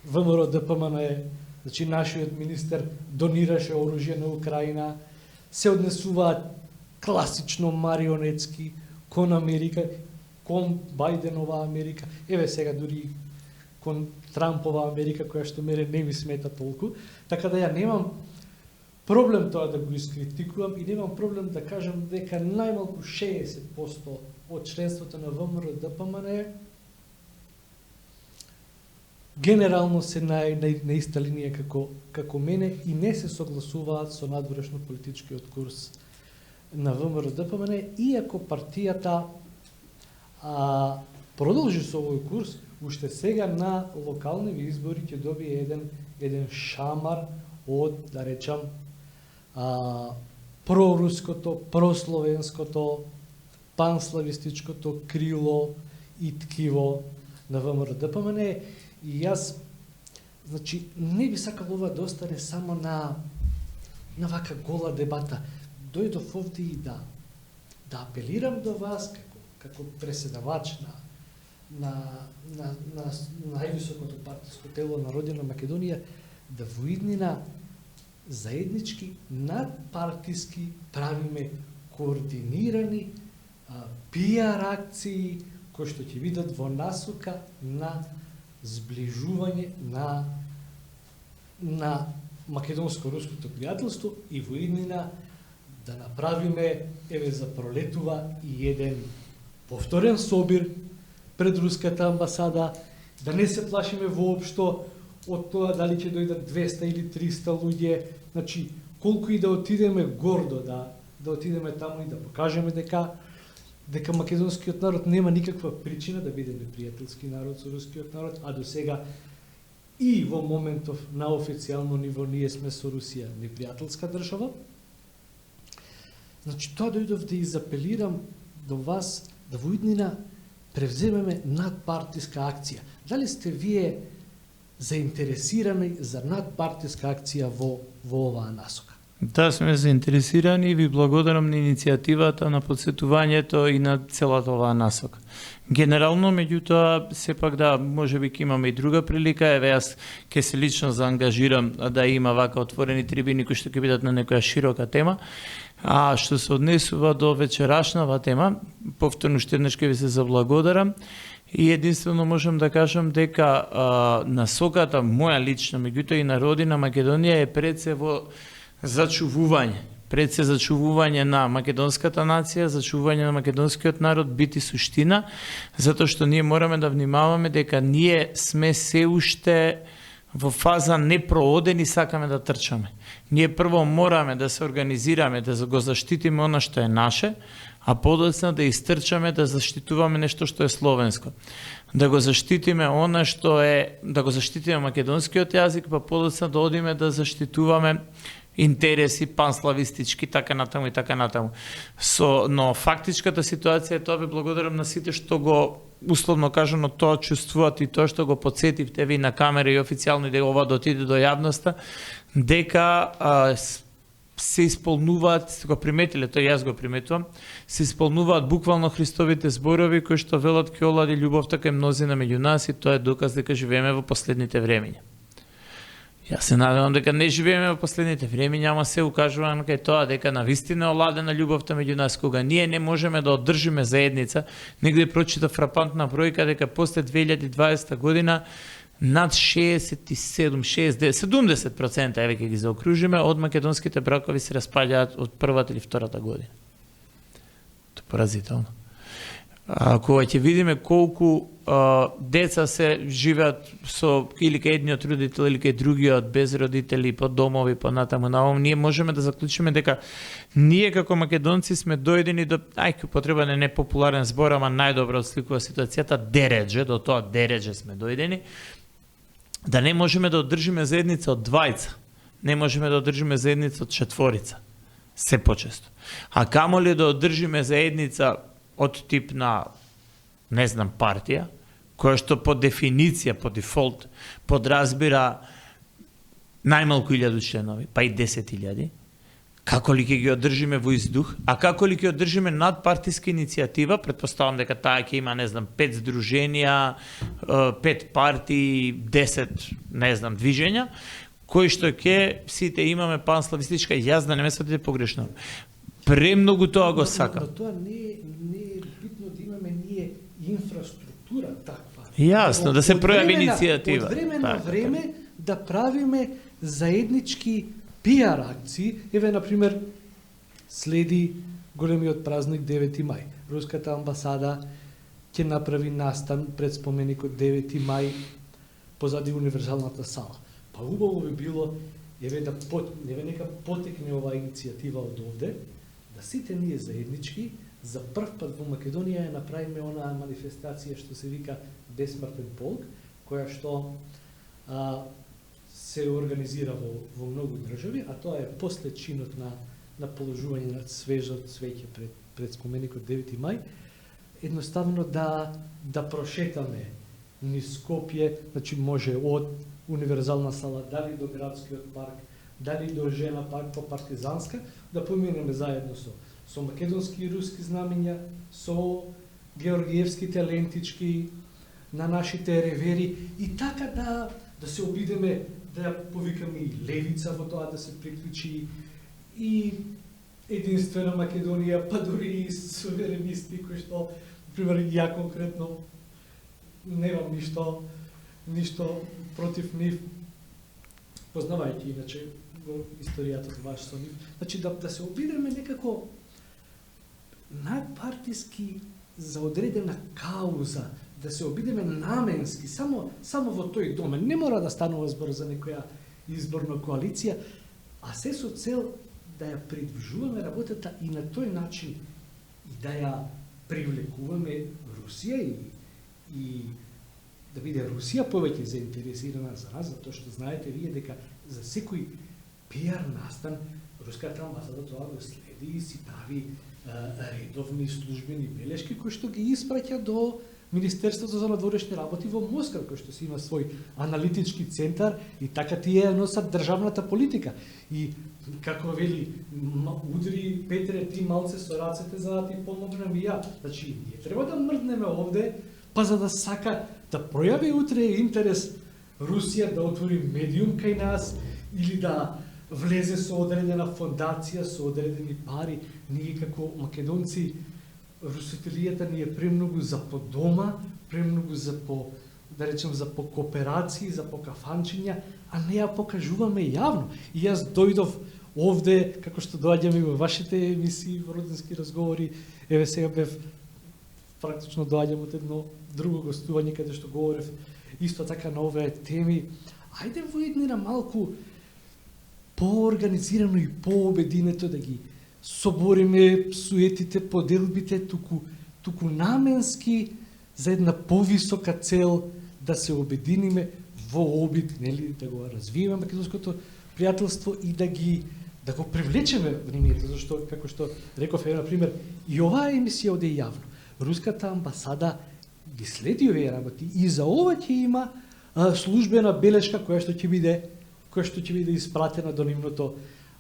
ВМРО ДПМН, значи нашиот министер донираше оружје на Украина, се однесуваат класично марионетски кон Америка, кон Бајденова Америка, сега дури кон Трампова Америка, која што мене не ми смета толку, така да ја немам проблем тоа да го искритикувам и немам проблем да кажам дека најмалку 60% од членството на ВМРО ДПМН генерално се на иста линија како мене и не се согласуваат со надворешно политичкиот курс на ВМРО ДПМН, иако партијата продолжи со овој курс, уште сега на локални избори ќе добие еден шамар од, да речам, проруското, прословенското, панславистичкото крило и ткиво на ВМРО ДПМН. И јас, значи, не би сакал ова да остане само на вака гола дебата. Дојдов овде и да апелирам до вас како преседавач на највисокото партиско тело на Родина Македонија, да во иднина заеднички, надпартиски правиме координирани пиар акции кои што ќе бидат во насока на зближување на македонско-руското пријателство и во иднина да направиме, еве за пролетува и еден повторен собир пред руската амбасада, да не се плашиме воопшто од тоа дали ќе дојдат 200 или 300 луѓе, значи колку и да отидеме гордо, да отидеме таму и да покажеме дека македонскиот народ нема никаква причина да биде непријателски народ со рускиот народ, а до сега и во моментов на официјално ниво ние сме со Русија непријателска држава. Значи тоа дојдов да изапелирам до вас да во иднина превземеме надпартиска акција. Дали сте вие заинтересирани за надпартиска акција во оваа насока? Да, сме заинтересирани и ви благодарам на иницијативата, на подсетувањето и на целата оваа насока. Генерално, меѓутоа, сепак да, можеби ќе имаме и друга прилика, еве јас ќе се лично заангажирам да има вака отворени трибини кои што ќе бидат на некоја широка тема. А што се однесува до вечерашнава тема, повторно уште еднаш ќе ви се заблагодарам и единствено можам да кажам дека насоката моја лична, меѓутоа и на родина Македонија е пред се во зачувување. Пред се зачувување на македонската нација, зачувување на македонскиот народ, бит и суштина, затоа што ние мораме да внимаваме дека ние сме се уште во фаза непроодени, сакаме да трчаме. Ние прво мораме да се организираме, да го заштитиме она што е наше, а подоцна да истрчаме, да заштитуваме нешто што е словенско. Да го заштитиме она што е, да го заштитиме македонскиот јазик, па подоцна да одиме да заштитуваме интереси панславистички, така натаму и така натаму. Но фактичката ситуација е тоа, ви благодарам на сите што го, условно кажано, тоа чувствуват и тоа што го подсетивте ви на камера и официјално и дека ова дотиде до јавноста, дека се исполнуваат, го приметиле, тоа јас го приметувам, се исполнуваат буквално Христовите зборови кои што велат ќе олади љубовта кај мнозина меѓу нас и тоа е доказ дека живееме во последните времиња. Јас се надевам дека не живееме во последните времиња, ама се укажува кај тоа дека навистина оладена љубовта меѓу нас, кога ние не можеме да одржиме заедница. Негде прочита фрапантна бројка дека после 2020 година над 70% еве ќе ги заокружиме од македонските бракови се распаѓаат од првата или втората година. Тоа е поразително. Кога ќе видиме колку деца се живеат со или кај едниот родител или кај другиот без родители, по домови, по натаму наваму, ние можеме да заклучиме дека ние како македонци сме дојдени до, ајке употреба на непопуларен збор, ама најдобро отсликува ситуацијата, дередже, до тоа дередже сме дојдени, да не можеме да одржиме заедница од двајца, не можеме да одржиме заедница од четворица, се почесто. А камоли да одржиме заедница од тип на, не знам, партија, која што по дефиниција, по дефолт, подразбира најмалку 1000 членови, па и 10.000, како ли ќе ги одржиме во издух, а како ли ќе одржиме надпартиска иницијатива, предпоставам дека таа ќе има, не знам, 5 здруженија, 5 партии, 10, не знам, движења, кои што ќе сите имаме панславистичка, јас да не ме сватите погрешно. Премногу тоа го сакам. Но тоа не е битно да имаме ние инфраструктура таква. Јасно, да се пројави иницијатива. Од време на време да правиме заеднички пиар акции. Еве, например, следи големиот празник 9 мај. Руската амбасада ќе направи настан пред споменикот 9 мај позади универзалната сала. Па убаво би било, еве нека потекне оваа иницијатива од овде, да сите ние заеднички за прв пат во Македонија ја направиме онаа манифестација што се вика Бесмртен полк, која што се организира во многу држави, а тоа е после чинот на положување на свежот свеќе пред споменикот 9 мај, едноставно да прошетаме низ Скопје, значи може од универзална сала, дали до градскиот парк, дали до жена парк по Партизанска, да поминеме заедно со македонски и руски знамења, со георгиевските лентички на нашите ревери и така да се обидеме да ја повикаме и левица во тоа да се приклучи, и единствена Македонија, па дури и суверенисти, кои што, например, ја конкретно немам ништо против нив, познавајќи иначе го историјата баш со нив. Значи да се обидеме некако надпартиски за одредена кауза, да се обидеме наменски, само во тој домен. Не мора да станува збор за некоја изборна коалиција, а се со цел да ја придружуваме работата и на тој начин и да ја привлекуваме Русија и да биде Русија повеќе заинтересирана за нас, затоа што знаете вие дека за секој пиар настан руската амбасада тоа го следи и си прави редовни службени белешки кои што ги испраќа до Министерството за надворешни работи во Москва, кој што си има свој аналитички центар и така тие носат државната политика. И како вели, удри Петре ти малце со рацете за да ти помогнам и ја. Значи, ние треба да мрднеме овде, па за да сака да пројави утре интерес Русија да отвори медиум кај нас или да влезе со одредена фондација, со одредени пари. Ние како македонци, русофилијата ни е премногу за по дома, премногу за по, да речем, за по кооперации, за по кафанчиња, а не ја покажуваме јавно. И јас дојдов овде, како што доаѓам и во вашите емисии, во родински разговори, еве сега бев, практично доаѓам од едно друго гостување каде што говорев исто така на овие теми. Ајде во еднина малку поорганизирано и пообединето да ги собориме суетите, поделбите, туку наменски за една повисока цел да се обединиме во обид, нели, да го развиеме македонското пријателство и да го привлечеме вниманието, зашто како што реков на пример, и оваа емисија оде јавно. Руската амбасада ги следи овие работи и за ова ќе има службена белешка која што ќе биде испратена до нивното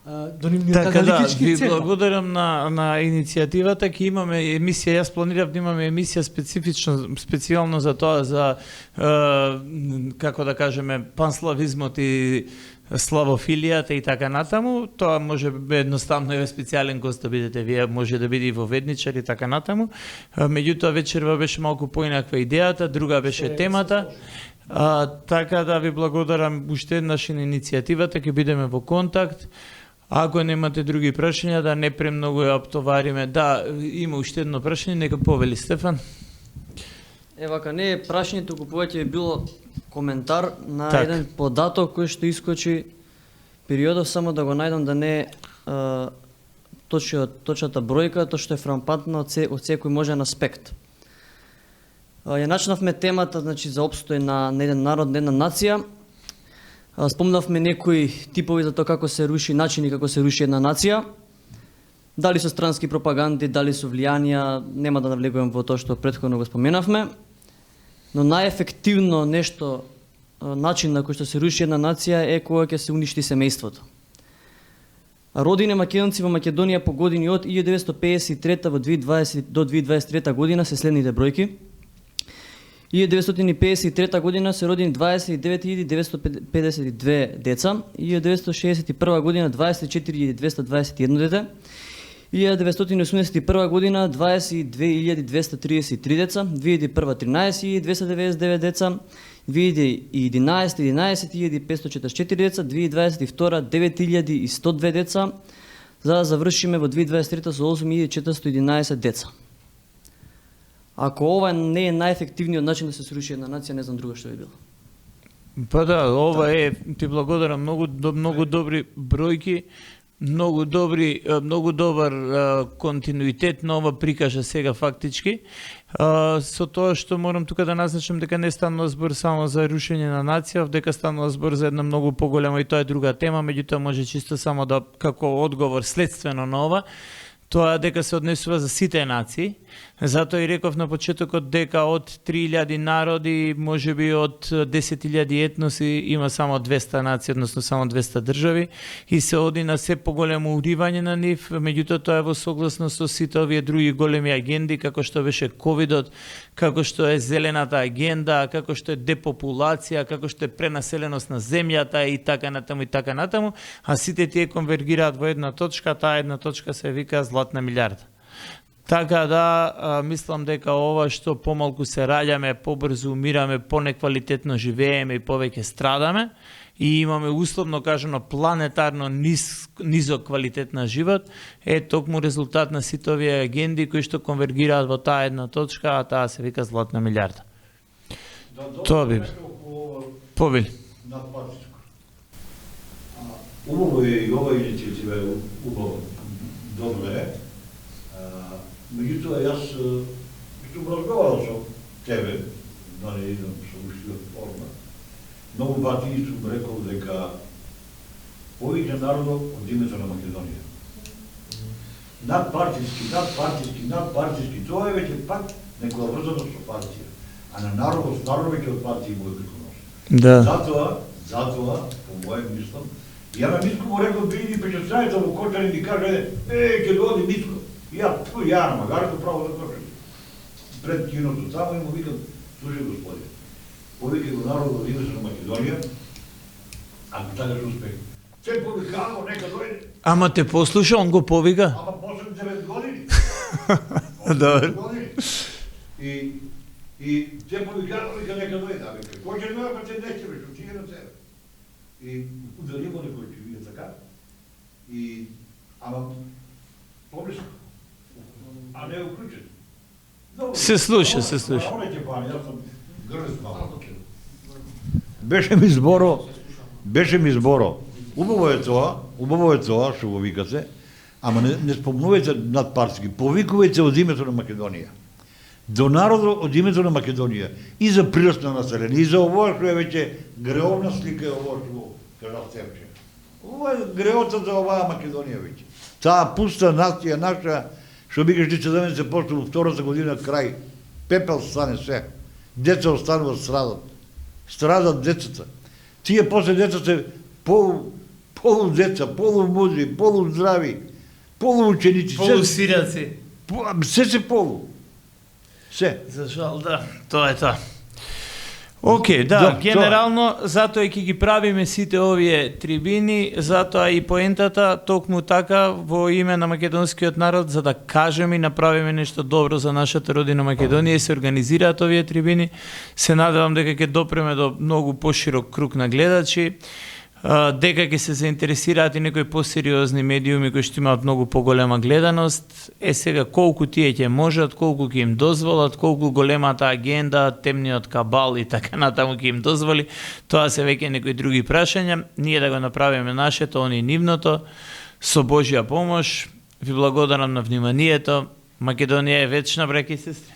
така аналитички ви центар. благодарам на иницијативата. Ќе имаме емисија, јас планирав да имаме емисија специјално за тоа, за како да кажеме, панславизмот и славофилијата и така натаму. Тоа може едноставно е специјален гост да бидете вие, може да биде и во Ведничар и така натаму. Меѓутоа вечерва беше малку поинаква идејата, друга беше темата. Така да ви благодарам уште еднаш на иницијативата, ќе бидеме во контакт. Ако немате други прашања, да не премногу ја оптовариме. Да, има уште едно прашање, нека повели Стефан. Вака, не е прашање, туку повеќе би било коментар на Так. еден податок кој што искочи периодов, само да го најдам да не е точната бројка, тоа што е фрампантно од секој можен аспект. Ја начнавме темата, значи, за опстој на еден народ, на една нација. Спомнавме некои типови за тоа како се руши, начини како се руши една нација. Дали со странски пропаганди, дали со влијанија, нема да навлегувам во тоа што претходно го споменавме. Но најефективно нешто, начин на кој што се руши една нација е кога ќе се уништи семејството. Родине македонци во Македонија по години од 1953 во 2020 до 2023 година се следните бројки. 1953 година се родени 29.952 деца, 1961 година 24.221 дете, 1981 година 22.233 деца, 2001 13.299 деца, 2011 11.544 деца, 2022 9.102 деца, за да завршиме во 2023 со 8.411 деца. Ако ова не е најефективниот начин да се сруши една нација, не знам друго што би било. Па да, ова е, ти благодарам, многу добри бројки, многу добар континуитет на ова прикажа сега фактички. Со тоа што морам тука да назначам дека не станува збор само за рушење на нација, дека станува збор за една многу поголема, и тоа е друга тема, меѓутоа може чисто само да како одговор следствено на ова, тоа дека се однесува за сите нации, Затоа и реков на почетокот дека од 3000 народи, можеби од 10.000 етноси има само 200 нации, односно само 200 држави и се оди на се поголемо уривање на нив, меѓутоа тоа е во согласност со сите овие други големи агенди, како што беше ковидот, како што е зелената агенда, како што е депопулација, како што е пренаселеност на земјата и така натаму, а сите тие конвергираат во една точка, таа една точка се вика златна милиарда. Така да, мислам дека ова што помалку се раѓаме, побрзо умираме, понеквалитетно живееме и повеќе страдаме и имаме условно кажано планетарно низок квалитет на живот, е токму резултат на сите овие агенди кои што конвергираат во таа една точка, а таа се вика златна милиарда. Тоа би повели. Убаво е и ова иницијатива е убаво, добро е. Меѓутоа, јас сум разговарал со тебе, да не идам со ушtiva форма, многу пати сум рекол дека повеќе народот од името на Македонија. Надпартиски, тоа е веќе пак некоја врзаност со партија, а на народот веќе од партија му е приконос. Да. Затоа, по моје мислам, ја на Митко му рекол, биди печатрајата во Кочани ми каже, ќе дојде Митко. Ја на Магарко право да кажем. Пред киното таму и му викам, слушай господи, повеќе го народот од името на Македонија, ако така ќе успех. Се повикамо, нека дојде. Ама те послуша, он го повика? Ама после 9 години. Добро. И те повикамо, нека дојде. Абе, кој ќе дојде, па те не ќе беше, отиде на тебе. И ударимо некој ќе биде така. Ама поблиско. А не уклучен. Се слуша. Беше ми зборо. Убаво е тоа што го викате, ама не спомнувајте надпартиски, повикувајте од името на Македонија. До народот од името на Македонија и за прирост на население, и за ово што е веќе греовна слика, ово што кажа Стевче. Ова е греота за оваа Македонија веќе. Таа пуста нација наша, што викаш ти 70% во втората година крај, пепел стане се, деца остануваат страдат децата. Тие после децата полу деца, полу мудри, полу здрави, полу ученици, Полусираци. се полу. Се. За жал, да, тоа е тоа. Океј, да, генерално, затоа и ќе ги правиме сите овие трибини, затоа и поентата, токму така, во име на македонскиот народ, за да кажеме и направиме нешто добро за нашата родина Македонија и се организираат овие трибини. Се надевам дека ќе допреме до многу поширок круг на гледачи, дека ќе се заинтересираат и некои посериозни медиуми кои што имаат многу поголема гледаност. Сега колку тие ќе можат, колку ќе им дозволат, колку големата агенда, темниот кабал и така натаму ќе им дозволи, тоа се веќе некои други прашања. Ние да го направиме нашето, они нивното, со Божја помош. Ви благодарам на вниманието. Македонија е вечна, браќи и сестри.